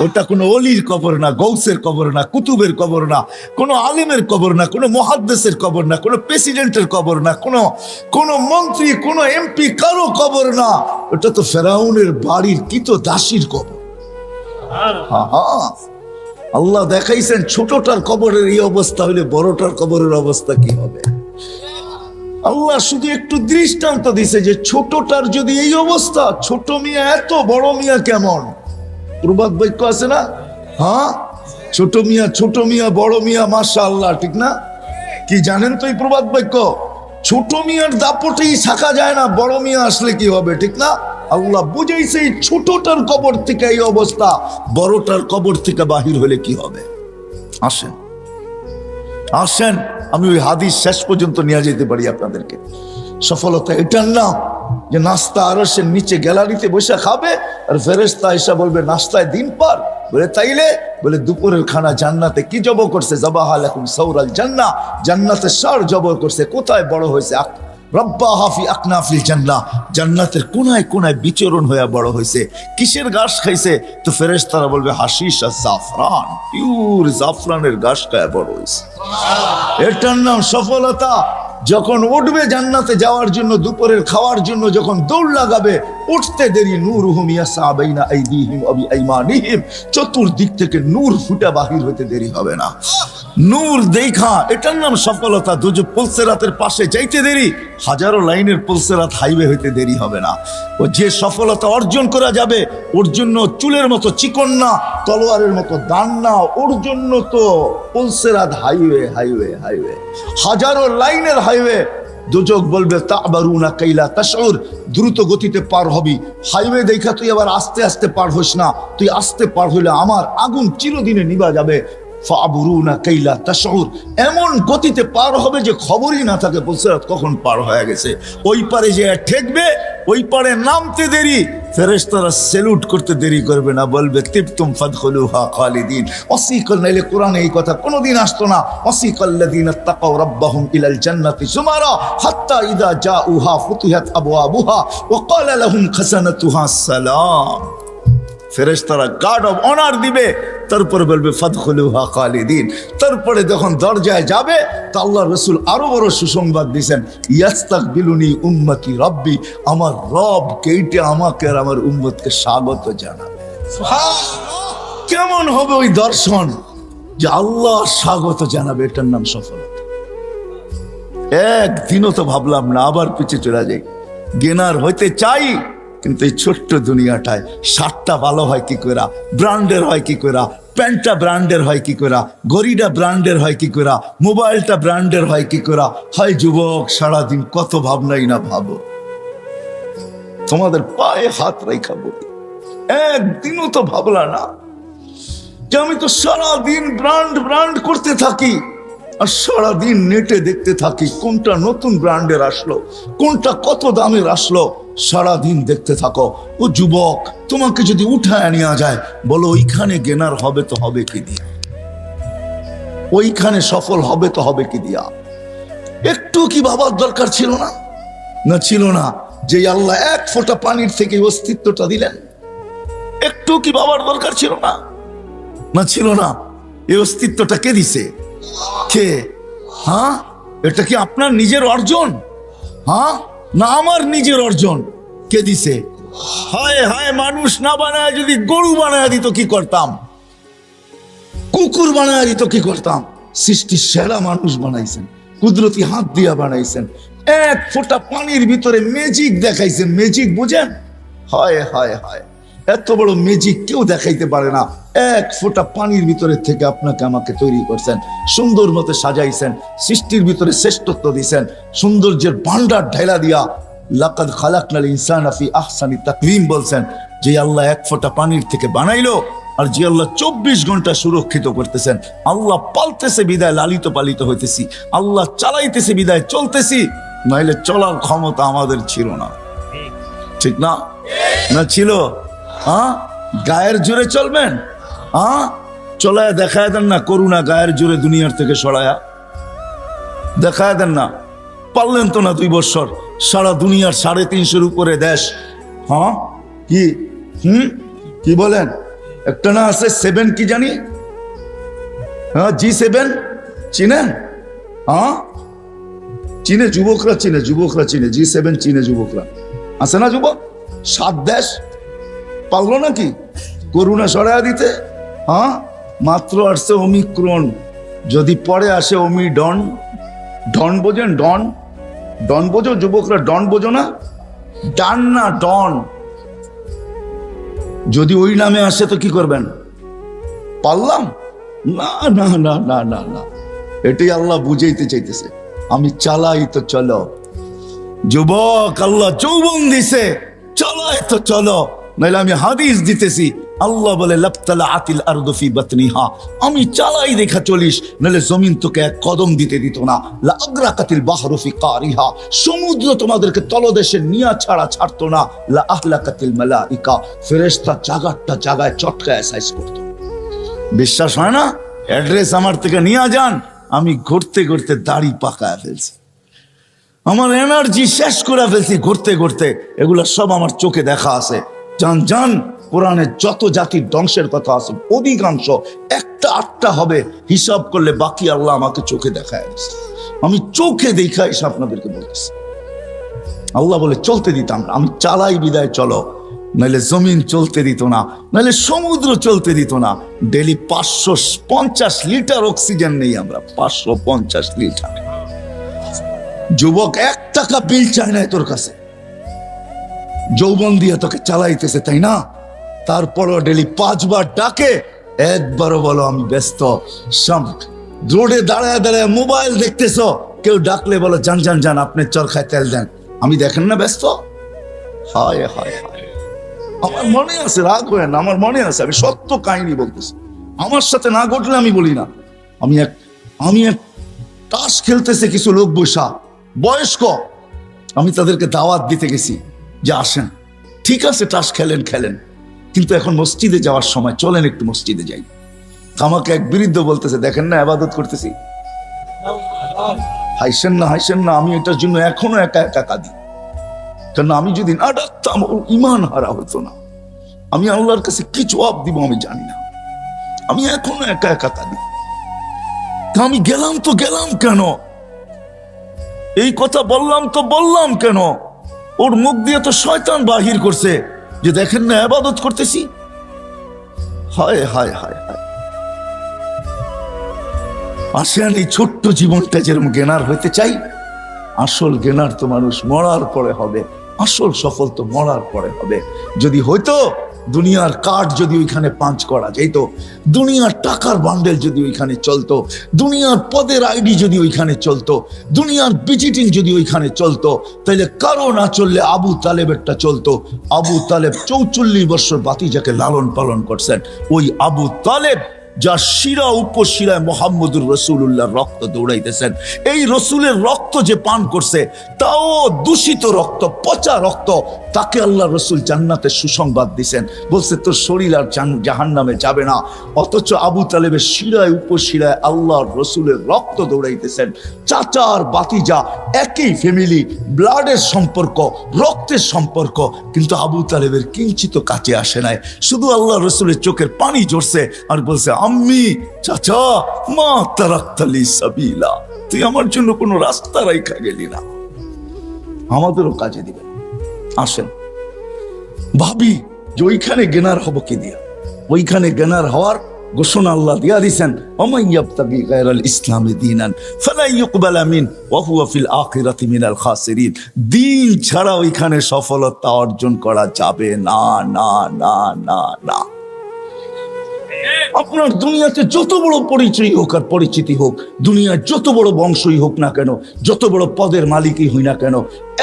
ওটা কোনো অলির কবর না, গৌসের কবর না, কুতুবের কবর না, কোনো আলেমের কবর না, কোনো মুহাদ্দিসের কবর না, কোনো প্রেসিডেন্টের কবর না, কোনো মন্ত্রী, কোনো এমপি, কারো কবর না। ওটা তো ফেরাউনের বাড়ির কিতো দাসীর কবর। আল্লাহ দেখাইছেন ছোটটার কবরের এই অবস্থা হলে বড়টার কবরের অবস্থা কি হবে। আল্লাহ শুধু একটু দৃষ্টান্ত দিছে যে ছোটটার যদি এই অবস্থা, ছোট মিয়া এত, বড় মিয়া কেমন? প্রবাদ বাক্য আছে না? হ্যাঁ, ছোট মিয়া বড় মিয়া, মাশাআল্লাহ, ঠিক না? কি জানেন তো এই প্রবাদ বাক্য? ছোট মিয়ার দাপটেই থাকা যায় না, বড় মিয়া আসলে কি হবে, ঠিক না? আল্লাহ বুঝাইছে এই ছোটটার কবর থেকে এই অবস্থা, বড়টার কবর থেকে বাহির হলে কি হবে। আসেন আসেন, আমি ওই হাদিস শেষ পর্যন্ত নিয়ে যেতে পারি আপনাদেরকে। সফলতা এটার না যে নাস্তা আরশের নিচে গ্যালারিতে বসে খাবে আর ফেরেশতা এসে বলবে নাস্তায় দিন পার, বলে তাইলে, বলে দুপুরের খানা জান্নাতে কি জব করছে, জাবাহা লাকুম সাউরাল জান্নাহ, জান্নাতে ষাঁড় জব করছে। কোথায় বড় হয়েছে? রব্বাহা ফি আকনাফিল জান্নাহ, জান্নাতের কোনায় কোনায় বিচরণ হয়ে বড় হয়েছে। কিসের ঘাস খাইছে? তো ফেরেশতারা বলবে হাশিশ আর জাফরান, পিওর জাফরানের ঘাস খায় বড় হয়েছে। এটার নাম সফলতা। যখন উঠবে জান্নাতে যাওয়ার জন্য, দুপুরের খাওয়ার জন্য যখন দৌড় লাগাবে, উঠতে দেরি নূরুহুম ইয়াসআ বাইনা আইদিহিম ওয়া বিআইমানিহিম, চতুর্দিক থেকে নূর ফুটা বাহির হতে দেরি হবে না। নূর দেখা, এটার নাম সফলতা। দুজো পুলসেরাতের পাশে যাইতে দেরি, হাজারো লাইনের পুলসেরাত হাইওয়ে হইতে দেরি হবে না। ও যে সফলতা অর্জন করা যাবে, ওর জন্য চুলের মতো চিকন না, তলোয়ারের মতো দান না, ওর জন্য তো পুলসেরাত হাইওয়ে হাইওয়ে হাইওয়ে, হাজারো লাইনের হাইওয়ে। দুজক বলবে তাবারুনা কাইলা তাশউর, দ্রুত গতিতে পার হবি। হাইওয়ে দেখা তুই আবার আস্তে আস্তে পার হইস না, তুই আস্তে পার হইলে আমার আগুন চিরদিনে নিভা যাবে। ফাবুরুনা কাইলা তাশউর, এমন গতিতে পার হবে যে খবরই না থাকে পুলসিরাত কখন পার হয়ে গেছে। ওই পারে যে ঠেকবে, ওই পারে নামতে দেরি, ফেরেশতারা স্যালুট করতে দেরি করবে না, বলবে তিবতুম ফাদখুলুহা খালিদিন। ওয়াসিকাল, নাইলে কোরআনে এই কথা কোনোদিন আসতো না। ওয়াসিকাল্লাযিনা তাকাউ রাব্বাহুম ইলাল জান্নাতি যুমারা হাত্তা ইযা জাউহা ফুতিহাত আবওয়াবুহা ওয়া ক্বালা লাহুম খাযানাতুহা সালাম। ফেরেশতারা গার্ড অফ অনার দিবে, তারপরে বলবে ফাদখুলুহা খালিদিন। তারপরে যখন দরজায় যাবে, তো আল্লাহ রাসূল আরো বড় সুসংবাদ দিয়েছেন, ইয়াস্তাকবিলুনি উম্মতি রাব্বি, আমার রব কেইটে আমাকে আর আমার উম্মতকে স্বাগত জানাবে। সুবহানাল্লাহ! কেমন হবে ওই দর্শন যে আল্লাহ স্বাগত জানাবে, এটার নাম সফলতা। একদিনও তো ভাবলাম না, আবার পিছিয়ে চলে যাই। গেনার হইতে চাই, কিন্তু এই ছোট্ট দুনিয়াটায় শার্টটা ভালো হয় কি করে, ব্র্যান্ডের হয় কি করে, প্যান্টটা ব্র্যান্ডের হয় কি করে, ঘড়িটা ব্র্যান্ডের হয় কি করে, মোবাইলটা ব্র্যান্ডের হয় কি করে। হয় যুবক, সারাদিন কত ভাবনাই না ভাবো, তোমাদের পায়ে হাত রেখা বলি, একদিনও তো ভাবলা না যে আমি তো সারাদিন ব্র্যান্ড ব্র্যান্ড করতে থাকি, আর সারাদিন নেটে দেখতে থাকি কোনটা নতুন ব্র্যান্ডের আসলো, কোনটা কত দামের আসলো, সারাদিন দেখতে থাকো। ও যুবক, তোমাকে যদি উঠায় নেওয়া যায়, বলো ওইখানে গেনার হবে তো হবে কি দিয়া, ওইখানে সফল হবে তো হবে কি দিয়া। একটু কি ভাবার দরকার ছিল না? না ছিল না। যে আল্লাহ এক ফোঁটা পানির থেকে অস্তিত্বটা দিলেন, একটু কি ভাবার দরকার ছিল না? না ছিল না। এই অস্তিত্বটা কে দিছে? কে? হ্যাঁ, এটা কি আপনার নিজের অর্জন? হ্যাঁ, না আমার নিজের অর্জন? কে দিছে? হায় হায়, মানুষ না বানায় যদি গরু বানায় দিত কি করতাম, কুকুর বানায় দিত কি করতাম। সৃষ্টির সেরা মানুষ বানাইছেন, কুদরতি হাত দিয়া বানাইছেন, এক ফোঁটা পানির ভিতরে ম্যাজিক দেখাইছেন। ম্যাজিক বুঝেন? হায় হায় হায়, এত বড় ম্যাজিক কেউ দেখাইতে পারে না। এক ফোঁটা পানির ভিতরে থেকে আপনাকে আমাকে তৈরি করছেন, সুন্দর মতো সাজাইছেন, সৃষ্টির ভিতরে শ্রেষ্ঠত্ব দিয়েছেন, সৌন্দর্যের ভান্ডার ঢেলা দিয়া লাকাদ খালাকনাল ইনসানা ফি আহসানি তাকওয়িম বলছেন। যে আল্লাহ এক ফোঁটা পানির থেকে বানাইলো, আর যে আল্লাহ 24 ঘন্টা সুরক্ষিত করতেছেন। আল্লাহ পালতেছে বিদায় লালিত পালিত হইতেছি, আল্লাহ চালাইতেছে বিদায় চলতেছি, নাইলে চলার ক্ষমতা আমাদের ছিল না। ঠিক না? না ছিল? হ্যাঁ, গায়ের জোরে চলবেন? হ্যাঁ, চলায় দেখায় দেন না করুণা, গায়ের জোরে দুনিয়ার থেকে সরায়া দেখায় দেন না। পারলেন তো না 2 বছর, সারা দুনিয়ার 350-এর উপরে দেশ। হ্যাঁ, কি কি বলেন? একটা না আছে 7 কি জানি, হ্যাঁ G7 চিনেন? হ্যাঁ, চীনে যুবকরা চিনে, যুবকরা চিনে G7, চীনে যুবকরা আছে না যুবক? 7 দেশ পারলো নাকি করুণা সরাইয়া দিতে? হ্যাঁ, মাত্র আসছে ওমিক্রন, যদি পরে আসে ওমিডন। ডন বোঝেন? ডন, ডন বোঝো যুবকরা? ডন বোঝো না? ডান না ডন। যদি ওই নামে আসে তো কি করবেন? পারলাম না, না না না না না, এটাই আল্লাহ বুঝাইতে চাইতেছে। আমি চালাই তো চলো। যুবক, আল্লাহ যৌবন দিছে, চলাই তো চলো, নাইলে আমি হাদিস দিতেছি। আল্লাহ বলে লাবতালা আতিল আরদু ফি বাতনিহা, আমি চালাই দেখা চলিস, নাহলে জমিন তোকে এক কদম দিতে দিত না। লা আগরাকাতিল বাহরু ফি কারিহা, সমুদ্র তোমাদেরকে তলদেশে নিয়া ছাড়া ছাড়তো না। লা আহলাকাতিল মালাইকা, ফেরেশতা জায়গায় চটকায় সাইজ করতো। বিশ্বাস হয় না? অ্যাড্রেস আমার থেকে নিয়ে যান, আমি ঘুরতে ঘুরতে দাড়ি পাকায় ফেলছি, আমার এনার্জি শেষ করে ফেলছি ঘুরতে ঘুরতে। এগুলো সব আমার চোখে দেখা আছে। জান কোরআনে যত জাতির ধ্বংসের কথা আছে অধিকাংশ একটা আটটা হবে, হিসাব করলে বাকি আল্লাহ আমাকে চোখে দেখায় দিচ্ছে। আমি চোখে দেখা এসে আপনাদেরকে বলতেছি। আল্লাহ বলে চলতে দিতাম না, আমি চালাই বিদায় চলো, নাহলে জমিন চলতে দিত না, নাহলে সমুদ্র চলতে দিত না। ডেলি 550 লিটার অক্সিজেন নেই আমরা, 550 লিটার। যুবক, 1 টাকা বিল চায় না তোর কাছে, যৌবন দিয়ে তোকে চালাইতেছে, তাই না? তারপরও ডেলি 5 বার ডাকে, একবারও বলো আমি ব্যস্ত। রোডে দাঁড়ায় দাঁড়ায় মোবাইল দেখতেছ, কেউ ডাকলে বলো যান আপনি চরখায় তেল দেন, আমি দেখেন না ব্যস্ত। হায় হায় হায়, আমার মনে আছে, রাগ হয় না, আমার মনে আছে, আমি সত্য কাহিনী বলতেছি। আমার সাথে না ঘটলে আমি বলি না। আমি এক তাস খেলতেছে কিছু লোক বসা বয়স্ক, আমি তাদেরকে দাওয়াত দিতে গেছি যে আসেন, ঠিক আছে তাস খেলেন, কিন্তু এখন মসজিদে যাওয়ার সময় চলেন একটু মসজিদে যাই। আমাকে এক বৃদ্ধ বলতেছে, দেখেন না ইবাদত করতেছি। হাসেন না, আমি এটার জন্য এখনো একা একা কাঁদি। কারণ আমি যদি না ডাকতাম ওর ইমান হারা হতো না। আমি আল্লাহর কাছে কি জবাব দিব আমি জানি না, আমি এখনো একা একা কাঁদি। আমি গেলাম কেন, এই কথা বললাম কেন? ওর মুখ দিয়ে তো শয়তান বাহির করছে যে দেখেন না ইবাদত করতেছি। হায় হায় হায় হায়। আসেন এই ছোট্ট জীবনটা যেরকম জ্ঞানার হইতে চাই, আসল জ্ঞানার তো মানুষ মরার পরে হবে, আসল সফল তো মরার পরে হবে। যদি হইতো দুনিয়ার কার্ড যদি ওইখানে পাঞ্চ করা যেত, দুনিয়ার টাকার বান্ডেল যদি ওইখানে চলতো, দুনিয়ার পদের আইডি যদি ওইখানে চলতো, দুনিয়ার ভিজিটিং যদি ওইখানে চলতো, তাহলে কারো না চললে আবু তালেবেরটা চলতো। আবু তালেব 44 বছর বাতিজাকে লালন পালন করছেন। ওই আবু তালেব যার শিরা উপশিরায় মোহাম্মদুর রসুল্লাহর রক্ত দৌড়াইতেছেন, এই রসুলের রক্ত যে পান করছে তাও দূষিত রক্ত, পচা রক্ত, তাকে আল্লাহ রসুল জান্নাতের সুসংবাদ দিছেন, বলছে তোর শরীর আর জাহান্নামে যাবে না। অথচ আবু তালেবের শিরায় উপশিরায় আল্লাহর রসুলের রক্ত দৌড়াইতেছেন। চাচা আর বাতিজা একই ফ্যামিলি, ব্লাডের সম্পর্ক, রক্তের সম্পর্ক, কিন্তু আবু তালেবের কিঞ্চিত কাছে আসে নাই। শুধু আল্লাহ রসুলের চোখের পানি ঝরছে আর বলছে, আম্মি, চাচা, মা তারাক্তালি সাবিলা, তুই আমার জন্য কোনো রাস্তা রাইখা গেলি না, আমাদেরও কাজে দিবে। আসেন ভাবি যে ওইখানে জ্ঞানার হবো কি দিয়া, ওইখানে জ্ঞানার হওয়ার ঘোষণা আল্লাহ দিয়া দিয়েছেন, ওমান ইয়াবতাগি গায়রাল ইসলামি দীনান ফালা ইউকবালা মিন ওয়া হুয়া ফিল আখিরাতি মিনাল খাসিরিন। দিন ছাড়া ওইখানে সফলতা অর্জন করা যাবে না, না না না না। আপনার দুনিয়াতে যত বড় পরিচয় হোক আর পরিচিতি হোক, দুনিয়ার যত বড় বংশই হোক না কেন, যত বড় পদের মালিকই হই না কেন,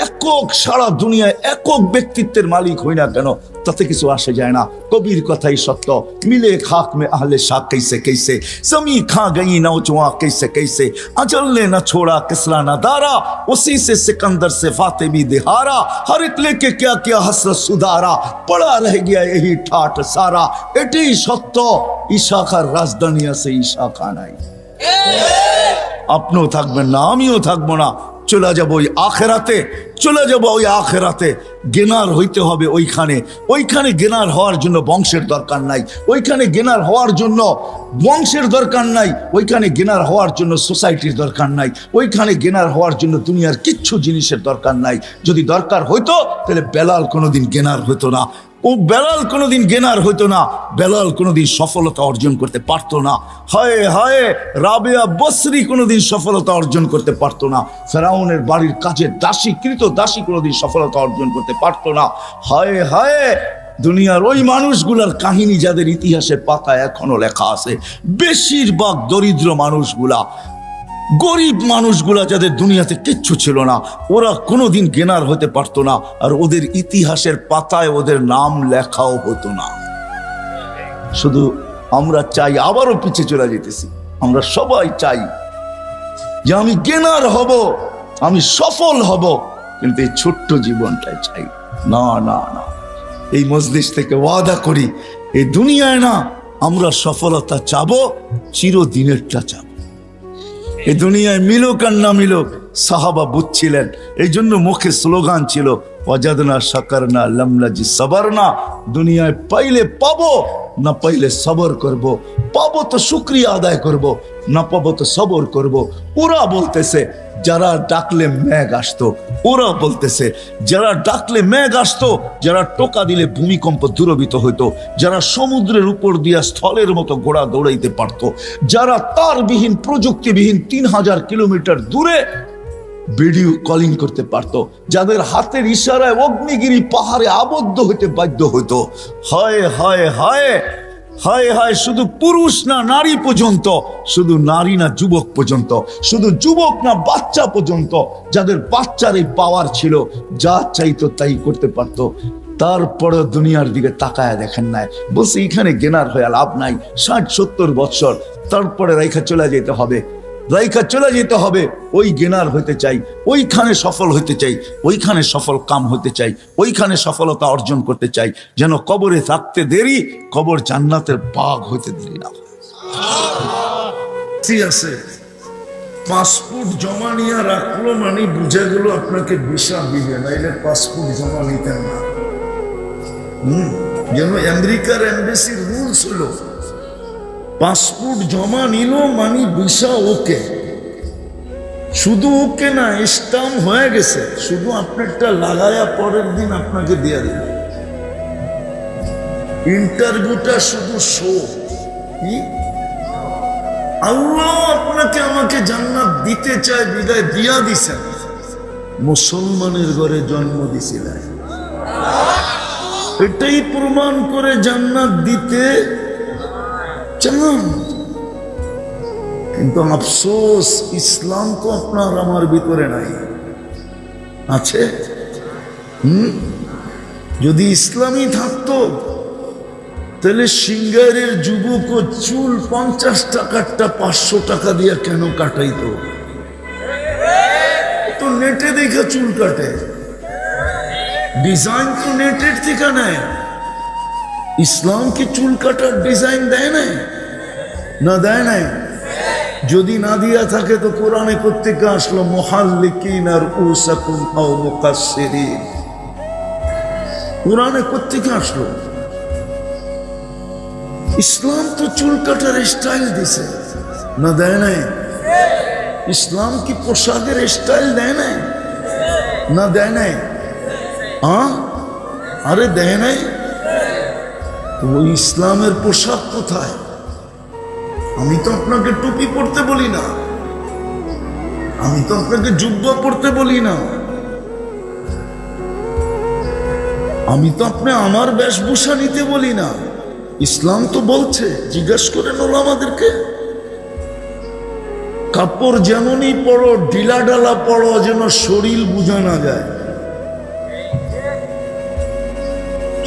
একক সারা দুনিয়ায় একক ব্যক্তিত্বের মালিক হই না কেন, তাতে কিছু আসে যায় না। কবির কথাই সত্য, মিলে খাক মে আহলে শাক कैसे कैसे, जमी खा गई नौजवां कैसे कैसे, अजल ने न छोड़ा किसरा न दारा, उसी से सिकंदर से फातिमी दिहारा, हर एक लेके क्या क्या हसरत सुधारा, पड़ा रह गया यही ठाट सारा। এটাই সত্য, ইশাখার রাজধানী আছে, ইশাখা নাই। আপনিও থাকবেন না, আমিও থাকবো না, চলে যাবো ওই আখেরাতে, চলে যাবো ওই আখেরাতে। জ্ঞানার হইতে হবে ওইখানে। ওইখানে জ্ঞানার হওয়ার জন্য বংশের দরকার নাই, ওইখানে জ্ঞানার হওয়ার জন্য বংশের দরকার নাই, ওইখানে জ্ঞানার হওয়ার জন্য সোসাইটির দরকার নাই, ওইখানে জ্ঞানার হওয়ার জন্য দুনিয়ার কিচ্ছু জিনিসের দরকার নাই। যদি দরকার হইতো তাহলে বেলাল কোনোদিন জ্ঞানার হইতো না, ও বেলাল কোনোদিন জ্ঞানার হইতো না, বেলাল কোনোদিন সফলতা অর্জন করতে পারতো না। হায় হায়, রাবেয়া বসরি কোনোদিন সফলতা অর্জন করতে পারতো না। ফেরাউনের বাড়ির কাজের দাসী, কৃত দাসী কোনোদিন সফলতা অর্জন করতে পারতো না। হায় হায়, দুনিয়ার ওই মানুষগুলার কাহিনী যাদের ইতিহাসের পাতায় এখনো লেখা আছে, বেশিরভাগ দরিদ্র মানুষগুলা গরিব মানুষগুলা যাদের দুনিয়াতে কিচ্ছু ছিল না, ওরা কোনোদিন গেনার হতে পারতো না, আর ওদের ইতিহাসের পাতায় ওদের নাম লেখাও হতো না। শুধু আমরা চাই, আবারও পিছিয়ে চলে যেতেছি, আমরা সবাই চাই যে আমি গেনার হব, আমি সফল হব, কিন্তু এই ছোট্ট জীবনটাই চাই না। না না, এই মজলিস থেকে ওয়াদা করি, এই দুনিয়ায় না আমরা সফলতা চাবো, চিরদিনেরটা চাবো। এই দুনিয়ায় মিলুক আর না মিলুক, সাহাবা বুঝছিলেন, এই জন্য মুখে স্লোগান ছিল ওয়াজাদনা শাকারনা লাম নাজি সাবারনা। দুনিয়ায় পাইলে পাবো, না পাইলে সবর করব। পাবো তো শুকরিয়া আদায় করব, না পাবো তো সবর করব। ওরা বলতেছে যারা ডাকলে মেঘ আসতো, ওরা বলতেছে যারা ডাকলে মেঘ আসতো, যারা টোকা দিলে ভূমিকম্প দূরবিত হইতো, যারা সমুদ্রের উপর দিয়া স্থলের মতো ঘোড়া দৌড়াইতে পারতো, যারা তারবিহীন প্রযুক্তিবিহীন 3000 কিলোমিটার দূরে ভিডিও কলিং করতে পারতো, যাদের হাতের ইশারায় অগ্নিগিরি পাহাড়ে আবদ্ধ হইতে বাধ্য হইতো। হায় হায় হায় হায় হায়, শুধু পুরুষ না নারী পর্যন্ত, শুধু নারী না যুবক পর্যন্ত, শুধু যুবক না বাচ্চা পর্যন্ত, যাদের বাচ্চার এই পাওয়ার ছিল, যা চাইতো তাই করতে পারতো, তারপরে দুনিয়ার দিকে তাকায় দেখেন নাই, বলছে এখানে গেনার হয়ে লাভ নাই। 60-70 বছর তারপরে রাইখা চলে যেতে হবে, রাইখা চলে যেতে হবে। ওই গেনার হইতে চাই, ওইখানে সফল হইতে চাই, ওইখানে সফল কাম হতে চাই, ওইখানে সফলতা অর্জন করতে চাই, যেন কবরে থাকতে দেরি, কবর জান্নাতের বাগ হইতে দেরি না হয়। আছে পাসপোর্ট জমা নিয়ে রাখলো মানে বুঝে গেল আপনাকে ভিসা দিবে, নাইলে পাসপোর্ট জমা নিতেন না। যেন আমেরিকার এমবেসির রুলস হলো পাসপোর্ট জমা নিল মানে ভিসা ওকে। শুধু ওকে না, স্টাম্প হয়ে গেছে, শুধু আপনারটা লাগায়া পরের দিন আপনাকে দিয়ে দেবে। ইন্টারভিউটা শুধু শো। কি আল্লাহ আপনাকে আমাকে জান্নাত দিতে চায়, বিদায় দিয়া দিছেন। মুসলমানের ঘরে জন্ম দিছিলেন, এটাই প্রমাণ করে জান্নাত দিতে চান। কিন্তু আফসোস, ইসলাম তো আপনার আমার ভিতরে নাই। আছে? যদি ইসলামই থাকতো তাহলে সিঙ্গারের যুবক ও চুল 50 টাকারটা 500 টাকা দিয়ে কেন কাটাইতো? তো নেটে দেখে চুল কাটে, ডিজাইন তো নেটের থেকে নেয়। ইসলাম কি চুল কাটার ডিজাইন দেয় নাই? না দেয় নাই? যদি না দিয়া থাকে তো কোরআনে কোত্থেকে আসলো মুহাল্লিকিন আর উসাকুম আও মুকাসসিরিন? কোরআনে কোত্থেকে আসলো? ইসলাম তো চুল কাটার স্টাইল দিছে, না দেয় নাই? ইসলাম কি পোশাকের স্টাইল দেয় নাই? না দেয় নাই? আরে দেয় নাই? তো ওই ইসলামের পোশাক কোথায়? আমি তো আপনাকে টুপি পরতে বলি না, আমি তো আপনাকে জুব্বা পরতে বলি না, আমি তো আপনি আমার বেশভূষা নিতে বলি না। ইসলাম তো বলছে, জিজ্ঞাসা করেন ওলামাদেরকে, কাপড় যেমনই পরো, ঢিলা ঢালা পরো, যেন শরীর বোঝা না যায়,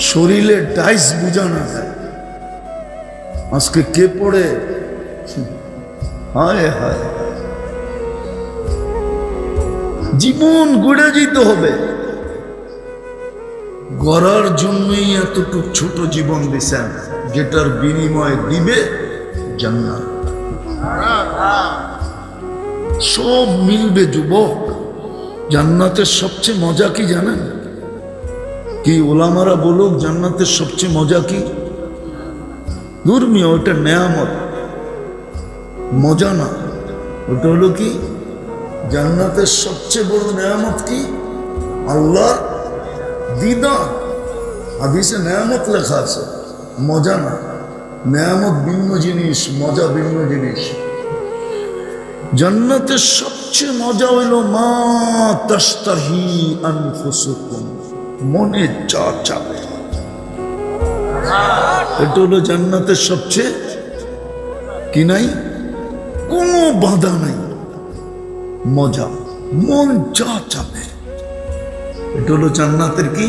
শরীরে ডাইস বোঝা না যায়। আজকে কে পড়ে? হায় হায়, জীবন গড়ে যেতে হবে, গড়ার জন্যই এতটুকু ছোট জীবন দিছেন, যেটার বিনিময়ে দিবে জান্নাত। সব মিলবে যুবক। জান্নাতের সবচেয়ে মজা কি জানেন? কি ওলামারা বলুক জান্নাতের সবচেয়ে মজা কি? ধর্মীয়, ওটা নেয়ামত, মজা না। ওটা হলো কি? জান্নাতের সবচেয়ে বড় নেয়ামত কি? আল্লাহ দিদার। হাদিসে নেয়ামত লেখা আছে, মজা না। নেয়ামত ভিন্ন জিনিস, মজা ভিন্ন জিনিস। জান্নাতের সবচেয়ে মজা হইল মা তাশতাহি আনফুসুকুম, মনে যা চাবে। এটা হলো জান্নাতের সবচেয়ে কি নাই? কোনো বাধা নাই, মজা, মন যা চাবে। এটা হলো জান্নাতের কি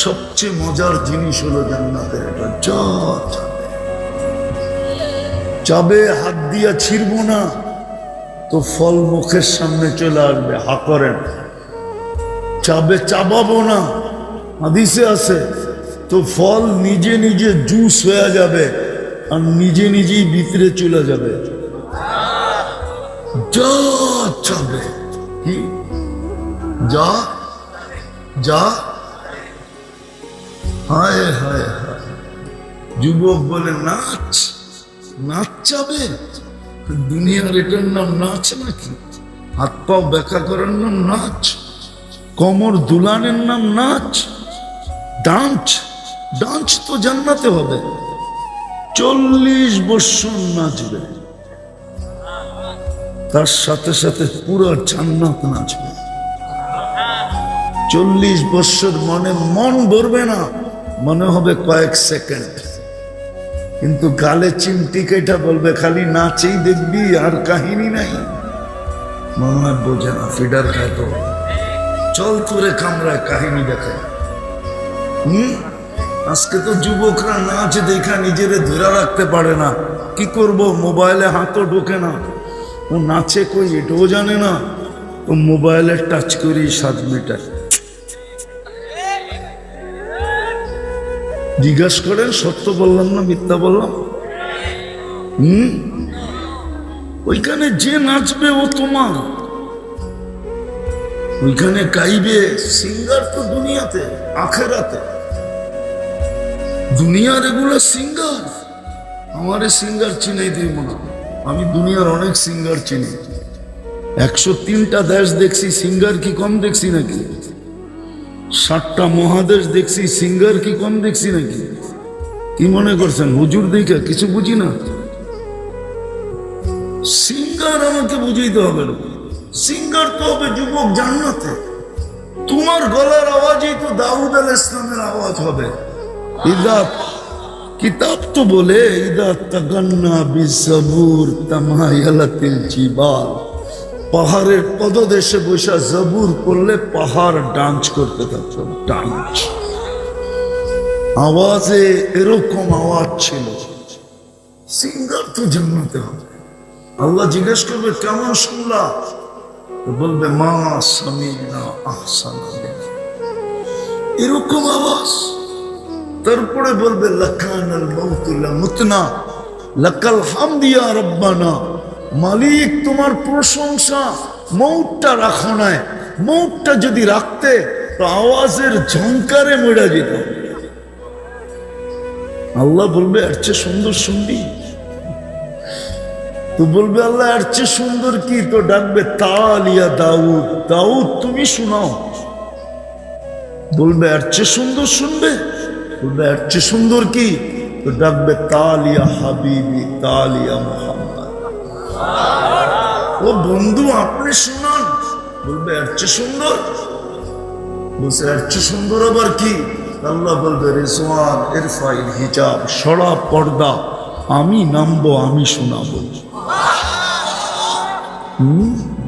সবচেয়ে মজার জিনিস হলো জান্নাতের এটা, যা চাবে। চাবে হাত দিয়া ছিড়ব না তো ফল মুখের সামনে চলে আসবে, হা করেন। চাবে চাবাবো না, হাদিসে আছে, তো ফল নিজে নিজে জুস হয়ে যাবে আর নিজে নিজেই ভিতরে চলে যাবে। যা চাবে কি যা যা। হায় হায় হায়, যুবক বলে নাচ, নাচ চাবে? দুনিয়ার এটার নাম নাচ নাকি? হাত পাও ব্যাখ্যা করার নাম নাচ? কোমর দুলানের নাম নাচ? ডান্স, ডান্স তো জান্নাতে হবে। 40 বছর নাচবে, তার সাথে সাথে পুরো জান্নাত নাচবে। 40 বছর মন ভরবে না, মনে হবে কয়েক সেকেন্ড, কিন্তু গালে চিমটি কেটা বলবে খালি নাচেই দেখবি আর কাহিনী নাই। মনে হয় বোঝে না, ফিডার খায় তো চল তোরে কামরায় কাহিনী দেখায়। আজকে তো যুবকরা নাচ দেখা নিজেরে ধরে রাখতে পারে না, কি করব? মোবাইলে হাতও ঢোকে না, ও নাচে কই এটাও জানে না, ও মোবাইলে টাচ করি 7 মিটার। জিজ্ঞাসা করেন সত্য বললাম না মিথ্যা বললাম? ওইখানে যে নাচবে ও তোমার, ওইখানে গাইবে। সিঙ্গার তো দুনিয়াতে, আখেরাতে। দুনিয়ার এগুলো সিঙ্গার, আমারে সিঙ্গার চিনাই দিব না। আমি দুনিয়ার অনেক সিঙ্গার চিনি, 103টা দেশ দেখছি, সিঙ্গার কি কম দেখছি নাকি? 7টা মহাদেশ দেখছি, সিঙ্গার কি কম দেখছি নাকি? কি মনে করছেন হুজুর দেখা কিছু বুঝি না? সিঙ্গার আমাকে বুঝাইতে হবে না, সিঙ্গার তো হবে যুবক জান্নাতে। তোমার গলার আওয়াজই তো দাউদ আলাইহিস সালামের আওয়াজ হবে। কিতাব তো বলে ইদা তাগান্না বিজবুর তামায়ালাতিল জিবাল, পাহাড়ের পদদেশে বসে জবুর করলে পাহাড় ডান্স করতে থাকতো। ডান্স আওয়াজে এরকম আওয়াজ ছিল। সিঙ্গার তো জান্নাতে হবে। আল্লাহ জিজ্ঞেস করবে কেমন শুনলা? বলবে মা সামিনা আহসানা, এরকম আওয়াজ। তারপরে বলবে লাকানাল মাউতু লামুতনা লাকাল হামদু ইয়া রাব্বানা, মালিক তোমার প্রশংসা, মৌতটা রাখো নাই। মৌতটা যদি রাখতে তো আওয়াজের ঝংকারে মরে যেত। আল্লাহ বলবে এর চেয়ে সুন্দর শুনবি? তো বলবে আল্লাহ এর চেয়ে সুন্দর কি? তো ডাকবে তালিয়া দাউদ, দাউদ তুমি শোনাও। বলবে এর চেয়ে সুন্দর শুনবে? বলবে এর চেয়ে সুন্দর কি? তো ডাকবে তালিয়া হাবিবি, তালিয়া মুহাম্মদ, ও বন্ধু আপনি শোনান। বলবে এর চেয়ে সুন্দর? বলছে এর চেয়ে সুন্দর আবার কি? আল্লাহ বলবে রিজওয়ান ইরফাইল হিজাব, সরা পর্দা, আমি নামবো, আমি শোনাবো।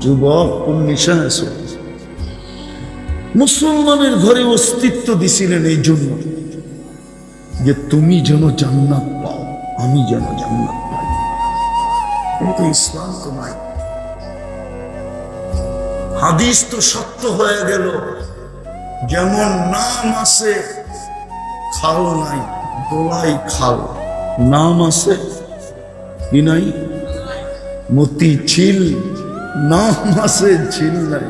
যুবক কোন নিশায় আছো? মুসলমানের ঘরে অস্তিত্ব দিছিলেন এই জন্য যে তুমি যেন জান্নাত পাও, আমি যেন জান্নাত পাই। কিন্তু ইসলাম তো নাই। হাদিস তো সত্য হয়ে গেল, যেমন নাম আছে খাল নাই, দোলাই খাল। নাম আছে কি নাই? মতি ঝিল, নাম আছে ঝিল নাই।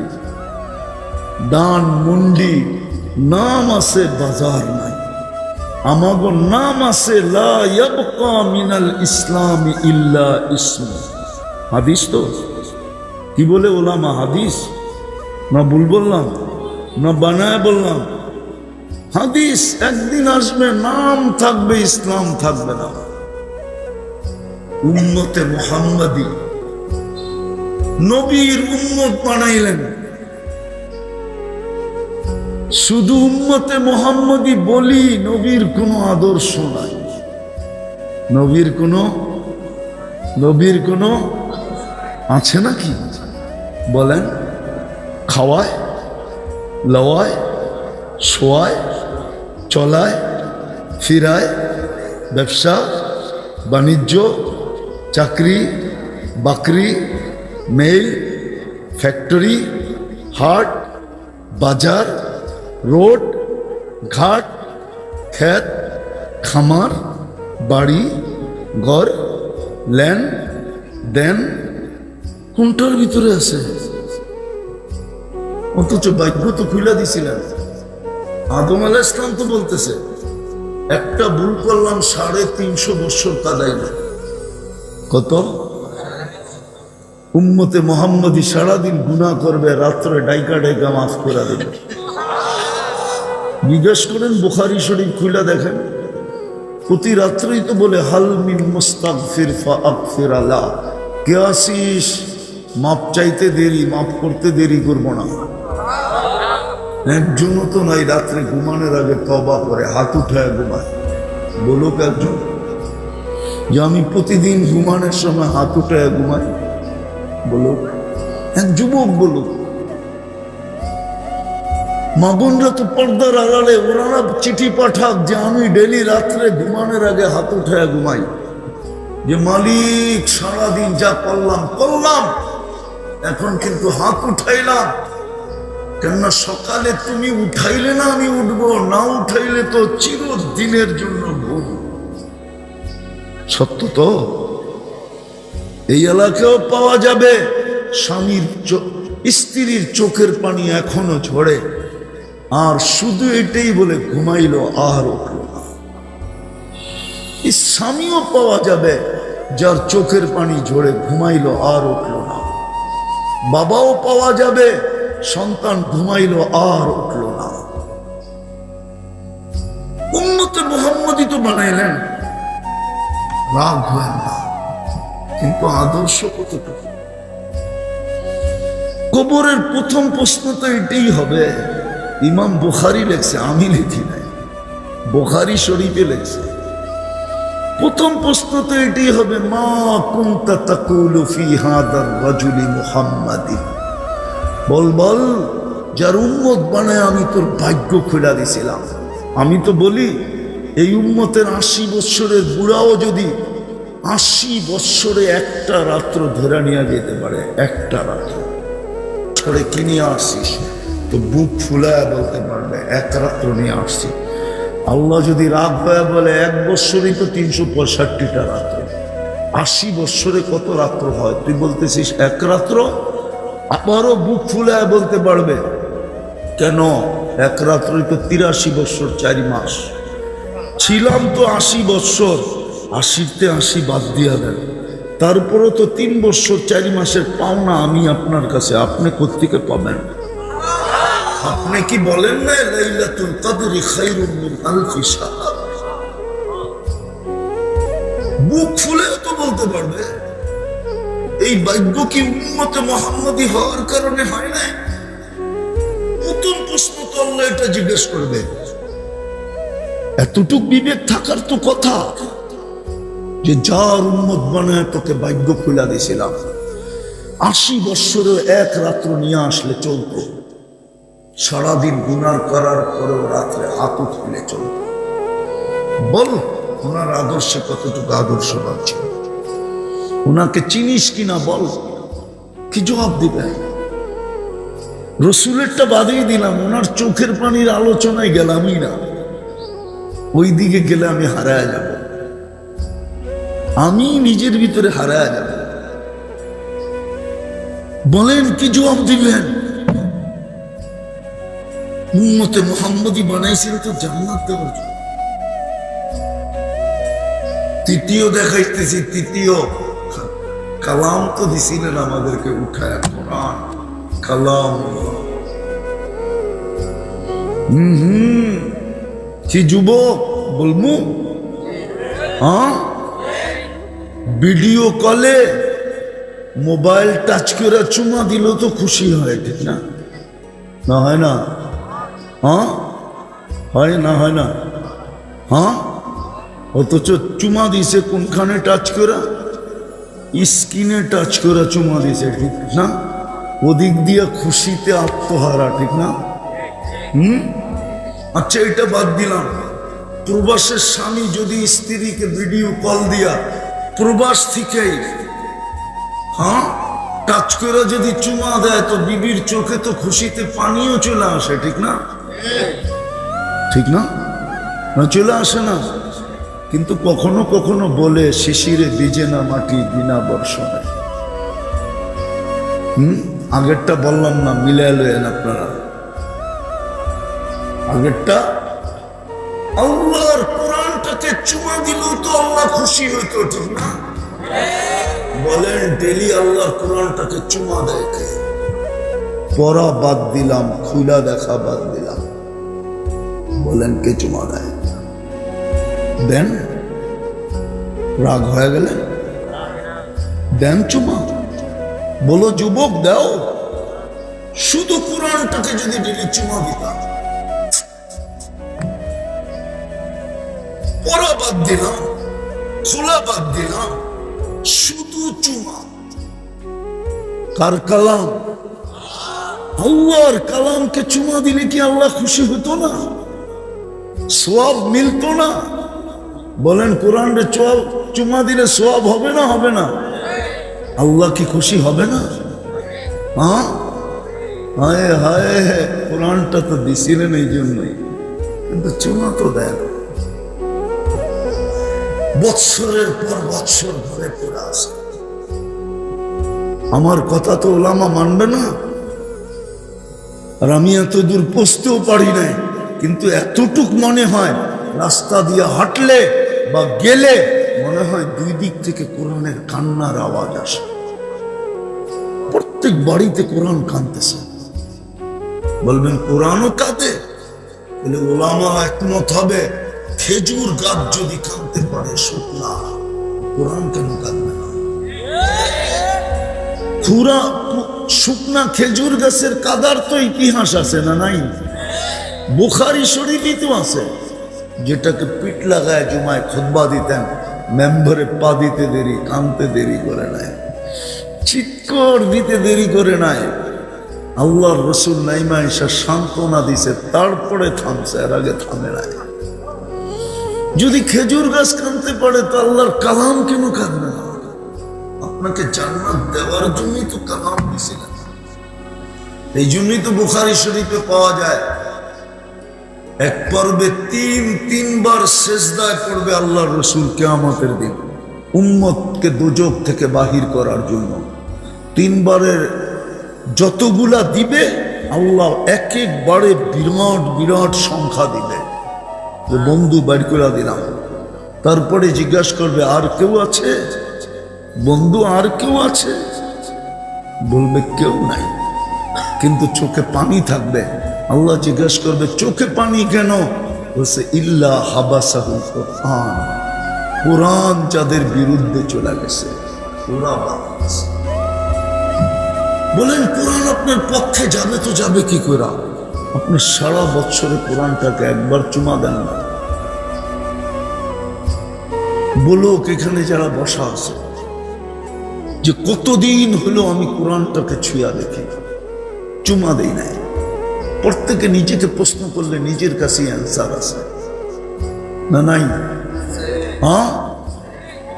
দান মুন্ডি, নাম আছে বাজার নাই। আমাগো নাম আছে লা ইয়াবকা মিনাল ইসলামি ইল্লা ইসম। হাদিস তো কি বলে ওলামা? হাদিস না ভুল বললাম না বানায় বললাম? হাদিস। একদিন আসবে নাম থাকবে, ইসলাম থাকবে না। উম্মতে মুহাম্মাদি, নবীর উম্মত বানাইলেন, শুধু উম্মতে মুহাম্মাদি বলি, নবীর কোনো আদর্শ নাই, নবীর কোনো আছে নাকি বলেন? খাওয়ায়, লওয়ায়, শোয়ায়, চলায়, ফিরায়, ব্যবসা বাণিজ্য, চাকরি বাকরি, মেল, ফ্যাক্টরি, হাট, বাজার, রোড, ঘাট, ক্ষেত, খামার, বাড়ি, ঘর, ল্যান্ড, দেন, কোনটার ভিতরে আছে? অথচ ভাগ্য তো খুলে দিছিলেন। আদম আলাইহিস সালাম তো বলতেছে একটা ভুল করলাম 350 বছর কাদাইল। কত? উম্মতে মোহাম্মদী সারাদিন গুনাহ করবে, রাত্রে ডাইকা ডাইকা মাফ করে দেবে। জিজ্ঞেস করেন, বুখারী শরীফ খুলে দেখেন, প্রতি রাত্রেই তো বলে হাল মিন মুস্তাগফির ফাগফির আলা। কে আসিস মাপ চাইতে দেরি, মাফ করতে দেরি করবো না। একজনও তো নাই রাত্রে ঘুমানোর আগে তওবা করে হাত উঠায় ঘুমায়। বলুক একজন যে আমি প্রতিদিন ঘুমানোর সময় হাত উঠায় ঘুমাই? বলুক এক যুবক, বলুক। মা বোনরা তো পর্দার আড়ালে, ওরা চিঠি পাঠাক যে আমি ডেলি রাত্রে ঘুমানোর আগে হাত উঠায় ঘুমাই, যে মালিক সারাদিন যা করলাম করলাম, এখন কিন্তু হাত উঠাইলাম। কেননা সকালে তুমি উঠাইলে না আমি উঠবো, না উঠাইলে তো চিরদিনের জন্য ভুল। সত্য তো? এই এলাকাও পাওয়া যাবে স্বামীর স্ত্রীর চোখের পানি এখনো ঝরে, আর শুধু এটাই বলে ঘুমাইলো আর উঠল না। স্বামীও পাওয়া যাবে যার চোখের পানি ঝরে, ঘুমাইলো আর উঠল না। বাবাও পাওয়া যাবে সন্তান ঘুমাইলো আর উঠল না। উম্মতে মুহাম্মদী তো বানাইলেন, রাগ হয় না, কিন্তু আদর্শ কতটুকু? কবরের প্রথম প্রশ্ন তো এটাই হবে। ইমাম বুখারী লেখছে, আমি লিখি নাই, বুখারী শরীফে লেখছে। প্রথম প্রশ্ন তো এটাই হবে, মা কুনতা তাকুলু ফি হাদার রাজুলি মুহাম্মাদিন। বল বল, যার উম্মত বানায় আমি তোর ভাগ্য খুলে দিছিলাম। আমি তো বলি এই উম্মতের 80 বৎসরের বুড়াও যদি 80 বৎসরে একটা রাত্র ধরে নিয়ে যেতে পারে, একটা রাত্র ছড়ে কিনে আসছিস তো বুক ফুলায় বলতে পারবে এক রাত্র নিয়ে আসছি। আল্লাহ যদি রাগ হয়ে বলে 1 বৎসরই তো 365টা রাত্র, 80 বৎসরে কত রাত্র হয়? তুই বলতেছিস এক রাত্র। আবারও বুক ফুলায় বলতে পারবে, কেন এক রাত্রই তো 83 বৎসর 4 মাস। ছিলাম তো 80 বৎসর, 80তে 80 বাদ দিয়া দেন, তারপরও তো 3 বৎসর 4 মাসের পাওনা আমি আপনার কাছে, আপনি কোত্থেকে পাবেন? আপনি কি বলেন না লাইলাতুল কদরি খায়রুম মিন আলফি শাহর? বুক ফুলেও তো বলতে পারবে। এই ভাগ্য কি উম্মতে মুহাম্মদী হওয়ার কারণে হয় না? প্রথম প্রশ্ন তো আল্লাহ এটা জিজ্ঞেস করবে। এতটুক বিবেক থাকার তো কথা যে যার উম্মত বানায় তোকে ভাগ্য খুলে দিয়েছিলাম, 80 বৎসরে এক রাত্র নিয়ে আসলে চলতো। সারাদিন গুনাহ করার পরেও রাত্রে হাত তুলে চলতো। বল ওনার আদর্শে কতটুকু আদর্শবান ছিল? ওনাকে চিনিস কিনা বল, কি জবাব দিবে? রসুলেরটা বাদেই দিলাম, ওনার চোখের পানির আলোচনায় গেলামই না। ওই দিকে গেলে আমি হারায় যাব, আমি নিজের ভিতরে হারায় যাব। বলেন কি জবাব দিবেন? উম্মতে মুহাম্মদী বানাইছিল তো জান্নাত দেওয়ার জন্য। তৃতীয় দেখাইতেছি, তৃতীয় কালাম তো দিছিলেন আমাদেরকে উঠায়, কোরআন কালাম। কি যুবক বলমু? হ্যাঁ, ভিডিও কলে মোবাইল টাচ করে চুমা দিল তো খুশি হয়, ঠিক না? না হয় না? হ্যাঁ হয় না? হয় না? হ্যাঁ, অথচ চুমা দিছে কোনখানে টাচ করে? স্কিনে টাচ করে চুমা দিয়েছে, ঠিক না? ওদিক দিয়ে খুশিতে আত্মহারা, ঠিক না? আচ্ছা, এটা বাদ দিলাম। প্রবাসের স্বামী যদি স্ত্রীকে ভিডিও কল দিয়া প্রবাস থেকেই টাচ করে যদি চুমা দেয়, তো বিবির চোখে তো খুশিতে পানিও চলে আসে, ঠিক না? ঠিক না? চলে আসে না? কিন্তু কখনো কখনো বলে, শিশিরে ভিজে না মাটি বিনা বর্ষণে। আগেরটা বললাম না, মিলাই লয়েন আপনারা। আগেরটা, আল্লাহর কোরআনটাকে চুমা দিলেও তো আল্লাহ খুশি হইতো, ঠিক না? বলেন, ডেলি আল্লাহর কোরআনটাকে চুমা দেয় কে? পড়া বাদ দিলাম, খুলা দেখা বাদ দিলাম, বলেন কে চুমা দেয়? দেন? রাগ হয়ে গেলে দেন চুমা? বলো যুবক, দাও। শুধু কোরআনটাকে যদি ডেলি চুমা দিতাম, পড়া বাদ দিলাম, খোলা বাদ দিলাম, শুধু চুমা। কার কালাম? আল্লাহর কালামকে চুমা দিলে কি আল্লাহ খুশি হতো না? সোয়াব মিলতো না? বলেন, কোরআনে চুমা দিলে সোয়াব হবে না? হবে না? আল্লাহ কি খুশি হবে না? হায় হায়, কোরআনটা তো দিছিলেন এই জন্যই, কিন্তু চুমা তো দেয় না। বৎসরের পর বৎসর ঘরে পড়ে আসে। আমার কথা তো ওলামা মানবে না। আর আমি এত দূর পৌঁছতেও পারি নাই, কিন্তু এতটুক মনে হয়, রাস্তা দিয়ে হাঁটলে বা গেলে মনে হয় দুই দিক থেকে কোরআনের কান্নার আওয়াজ আসে। প্রত্যেক বাড়িতে কোরআন কাঁদতেছে। বলবেন কোরআনও কাঁদে? বলে ওলামা একমত হবে, খেজুর গাছ যদি কাঁদতে পারে শুকনা, কোরআন কেন কাঁদবে না? পুরা শুকনা খেজুর গাছের কাদার তো ইতিহাস আছে না? নাই? বুখারী শরীফই তো আছে, যেটাকে পিঠ লাগায় জুমায় খুতবা দিতেন, মেম্বারে পা দিতে দেরি, কানতে দেরি করে নাই, চিৎকার দিতে দেরি করে নাই। আল্লাহর রসুল নাইমা এসে সান্ত্বনা দিছে, তারপরে থামছে, এর আগে থামে নাই। যদি খেজুর গাছ কানতে পারে, তো আল্লাহর কালাম কেন কাঁদবে না? আপনাকে জান্নাত দেওয়ার জন্যই তো কালাম দিছিলেন। এই জন্যই তো বুখারী শরীফে পাওয়া যায়, এক পর্বে তিনবার সেজদায় পড়বে আল্লাহর রসুল কিয়ামতের দিন, উম্মতকে দোজখ থেকে বাহির করার জন্য। তিনবারের যতগুলা দিবে, আল্লাহ এক একবারে বিরাট বিরাট সংখ্যা দিবে, যে বন্ধু বাইর করে দিলাম। তারপরে জিজ্ঞাসা করবে, আর কেউ আছে বন্ধু? আর কেউ আছে? বলবে কেউ নাই, কিন্তু চোখে পানি থাকবে। আল্লাহ জিজ্ঞাসা করবে, চোখে পানি কেন? বলছে, ইল্লা হাবাসাহুল কুরআন, কোরআন যাদের বিরুদ্ধে চলে গেছে। বলেন, কোরআন আপনার পক্ষে যাবে তো যাবে কি করে? আপনি সারা বছরে কোরআনটাকে একবার চুমা দেন না। বলুক এখানে যারা বসা আছে, যে কতদিন হলো আমি কোরআনটাকে ছুঁয়া দেখি, চুমা দেই নাই। প্রত্যেকে নিজেকে প্রশ্ন করলে নিজের কাছে অ্যান্সার আছে না? নাই?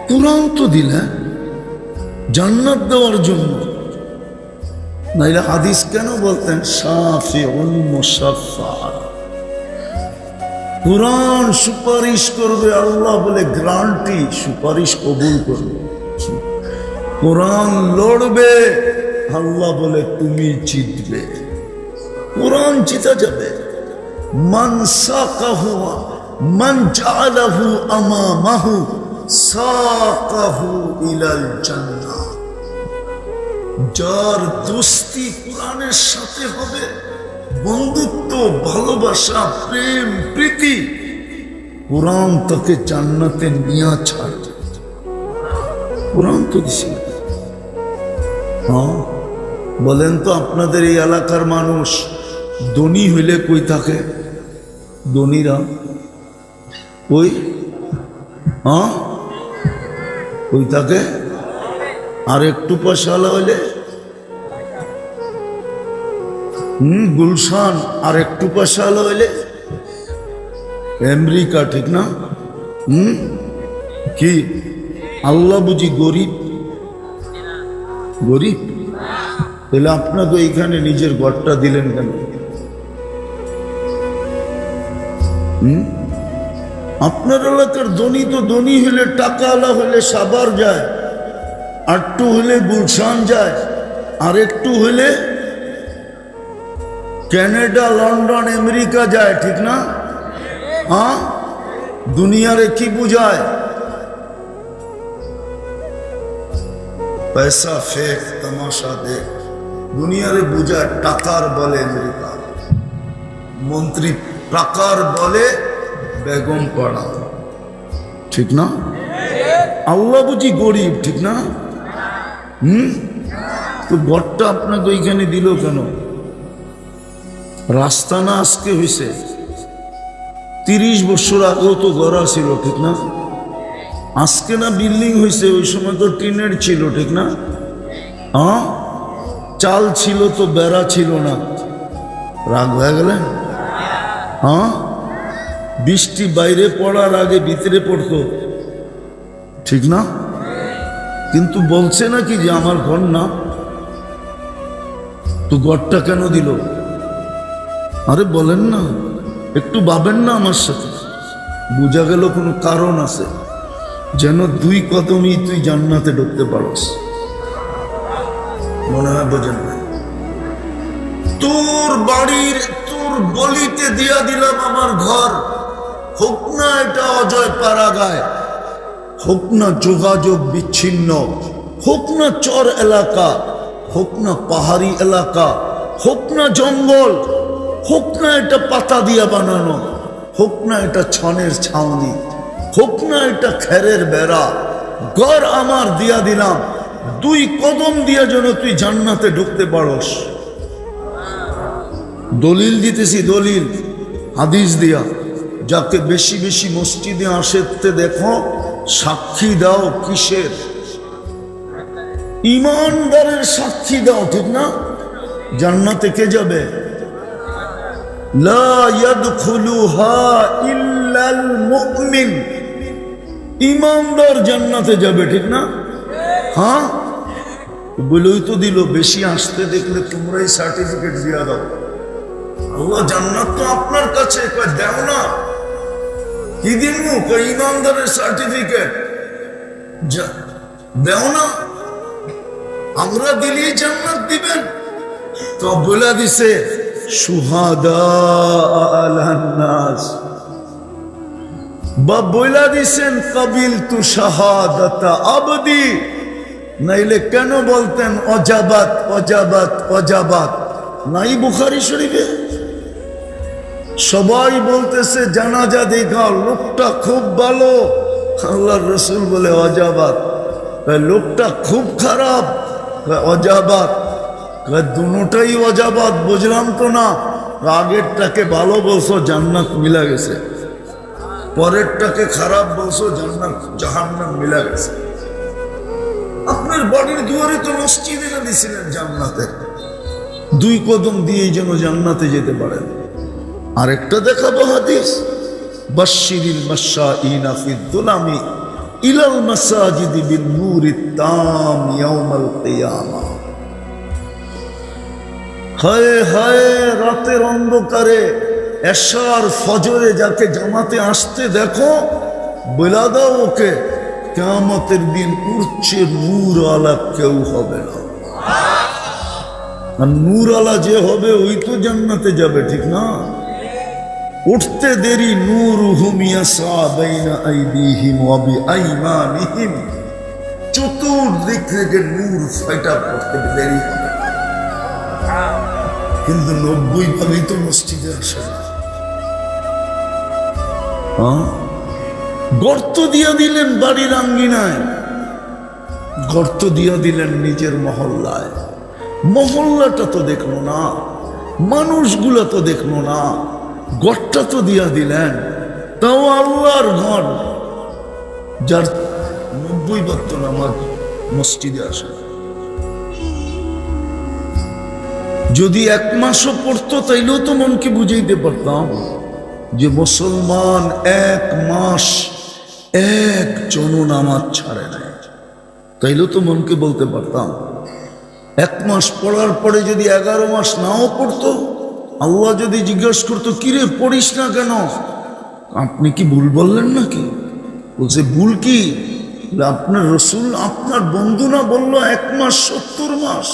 কোরআন তো দিলে জান্নাত দেওয়ার জন্য, নাইলে হাদিস কেন বলতেন শাফিউল মুশাফফা? কোরআন সুপারিশ করবে, আল্লাহ বলে গ্যারান্টি সুপারিশ কবুল করবে। কোরআন লড়বে, আল্লাহ বলে তুমি জিতবে। কোরআন জিতা যাবে। মান সাকাহু মান জাআলাহু আমামাহু সাকাহু ইলাল জান্নাহ। যার দোস্তি কোরআনের সাথে হবে, বন্ধুত্ব, ভালোবাসা, প্রেম, প্রীতি, কোরআন তাকে জান্নাতে নিয়ে ছাড়বে। কোরআন তো দিছে। বলেন তো, আপনাদের এই এলাকার মানুষ ধনী হইলে কই থাকে? ধনীরা কই কই থাকে? আর একটু পয়সাওয়ালা হইলে গুলশান, আর একটু পয়সাওয়ালা হইলে আমেরিকা, ঠিক না? কি আল্লাহ বুঝি গরিব? গরিব তাহলে আপনাকে এইখানে নিজের ঘরটা দিলেন কেন? আপনার এলাকার ধনী তো ধনী হলে, টাকাওয়ালা হলে সাভার যায়, আর একটু হলে গুলশান যায়, আর একটু হলে কানাডা, লন্ডন, আমেরিকা যায়, ঠিক না? হ্যাঁ, দুনিয়ারে কি বুঝায়? পয়সা ফেক, তামাশা দেখ। দুনিয়ারে বুঝায় টাকার বলে আমেরিকা, মন্ত্রী টাকার বলে বেগম পাড়া, ঠিক না? আল্লাহ বুঝি গরিব, ঠিক না? তো ঘরটা আপনাকে ওইখানে দিল কেন? রাস্তা না আজকে হয়েছে, 30 বছর আগেও তো ঘর ছিল, ঠিক না? আজকে না বিল্ডিং হয়েছে, ওই সময় তো টিনের ছিল, ঠিক না? হ্যাঁ, চাল ছিল তো বেড়া ছিল না। রাগ হয়ে গেলেন? হ্যাঁ, বৃষ্টি বাইরে পড়ার আগে ভিতরে পড়তো, ঠিক না? কিন্তু বলছে নাকি যে আমার ঘর না? তো ঘরটা কেন দিল? আরে বলেন না, একটু ভাবেন না আমার সাথে। বোঝা গেল কোনো কারণ আছে, যেন 2 কদমই তুই জান্নাতে ঢুকতে পারস। মনে হয় বোঝেন না? তোর বাড়ির, তোর গলিতে দিয়া দিলাম আমার ঘর, হোক না এটা অজয় পাড়াগায়, হোক না যোগাযোগ বিচ্ছিন্ন, হোক না চর এলাকা, হোক না পাহাড়ি এলাকা, হোক না জঙ্গল, হোক না এটা পাতা দিয়া বানানো, হোক না এটা ছনের ছাউনি, হোক না এটা খেরের বেড়া, ঘর আমার দিয়া দিলাম, 2 কদম দিয়া যেন তুই জান্নাতে ঢুকতে পারস। দলিল দিতেছি, দলিল হাদিস দিয়া। যাকে বেশি বেশি মসজিদে আসতে দেখো, সাক্ষী দাও কিসের? ইমানদারের সাক্ষী দাও, ঠিক না? জান্নাতে কে যাবে? লা ইয়াদখুলুহা ইল্লাল মুমিন, ইমানদার জান্নাতে যাবে, ঠিক না? হ্যাঁ, বলেই তো দিল, বেশি আসতে দেখলে তোমরাই সার্টিফিকেট দিয়া দাও। আল্লাহ জান্নাত তো আপনার কাছে, দেও না। কি দিন ইমানদারের সার্টিফিকেট দেও না, আমরা দিলেই জান্নাত দিবেন। তো বলে দিছে শুহাদা আলান নাস, বা বইলা দিছেন কাবিল তু শাহাদাতা আবদি, নাইলে কেন বলতেন অজাবাত অজাবাত অজাবাত? নাই বুখারী শরীফে? সবাই বলতেছে জানাজা দেখাও, লোকটা খুব ভালো, আল্লাহর রাসূল বলে অজাবাত। লোকটা খুব খারাপ, অজাবাত। দুটোটাই অজাবাত, বুঝলাম তো না। আগেরটাকে ভালো বলছো, জান্নাত মিলা গেছে, পরেরটাকে খারাপ বলছো, জান্নাত জাহান্নাম মিলা গেছে। আপনার বাড়ির দুয়ারে তো মসজিদ এনে দিয়েছিলেন জান্নাতে, 2 কদম দিয়ে যেন জান্নাতে যেতে পারেন। আরেকটা দেখাবো হাদিস, বাশশিরিল মাশাঈনা ফিদ দুলামি ইলাল মাসাজিদি বিন নূরিত তাম ইয়াউমাল কিয়ামা। হায় হায়, রাতের অন্ধকারে এশার ফজরে যাকে জামাতে আসতে দেখো, বলে দাও ওকে কিয়ামতের দিন উঠছে নূরওয়ালা কেউ হবে না। আর নূরওয়ালা যে হবে ওই তো জান্নাতে যাবে, ঠিক না? উঠতে দেরি, নূরুহুম ইয়াসা বাইনা আইদিহিম ওয়া বিআইমানিহিম, চতুর্দিক থেকে নূর ফাইটা পড়তে দেরি হবে। কিন্তু 90% তো মসজিদে আসে না। গর্ত দিয়া দিলেন বাড়ির আঙ্গিনায়, গর্ত দিয়া দিলেন নিজের মহল্লায়। মহল্লাটা তো দেখলো না, মানুষগুলো তো দেখলো না, গর্তটা তো দিয়া দিলেন। তাও আল্লাহর ঘর, যার 90 ওয়াক্ত নামাজ মসজিদে আসে। যদি এক মাসও পড়তো তাইলেও তো মনকে বুঝাইতে পারতাম যে মুসলমান এক মাস একজনও নামাজ ছাড়ে নাই। তাইলেও তো মনকে বলতে পারতাম। এক মাস পড়ার পরে যদি 11 মাস নাও পড়তো, আল্লাহ যদি জিজ্ঞেস করতো কিরে পড়িস না কেন, আপনি কি ভুল বললেন নাকি? বলছে ভুল কি? আপনার রসুল আপনার বন্ধু না বললো 1 মাস 70 মাস।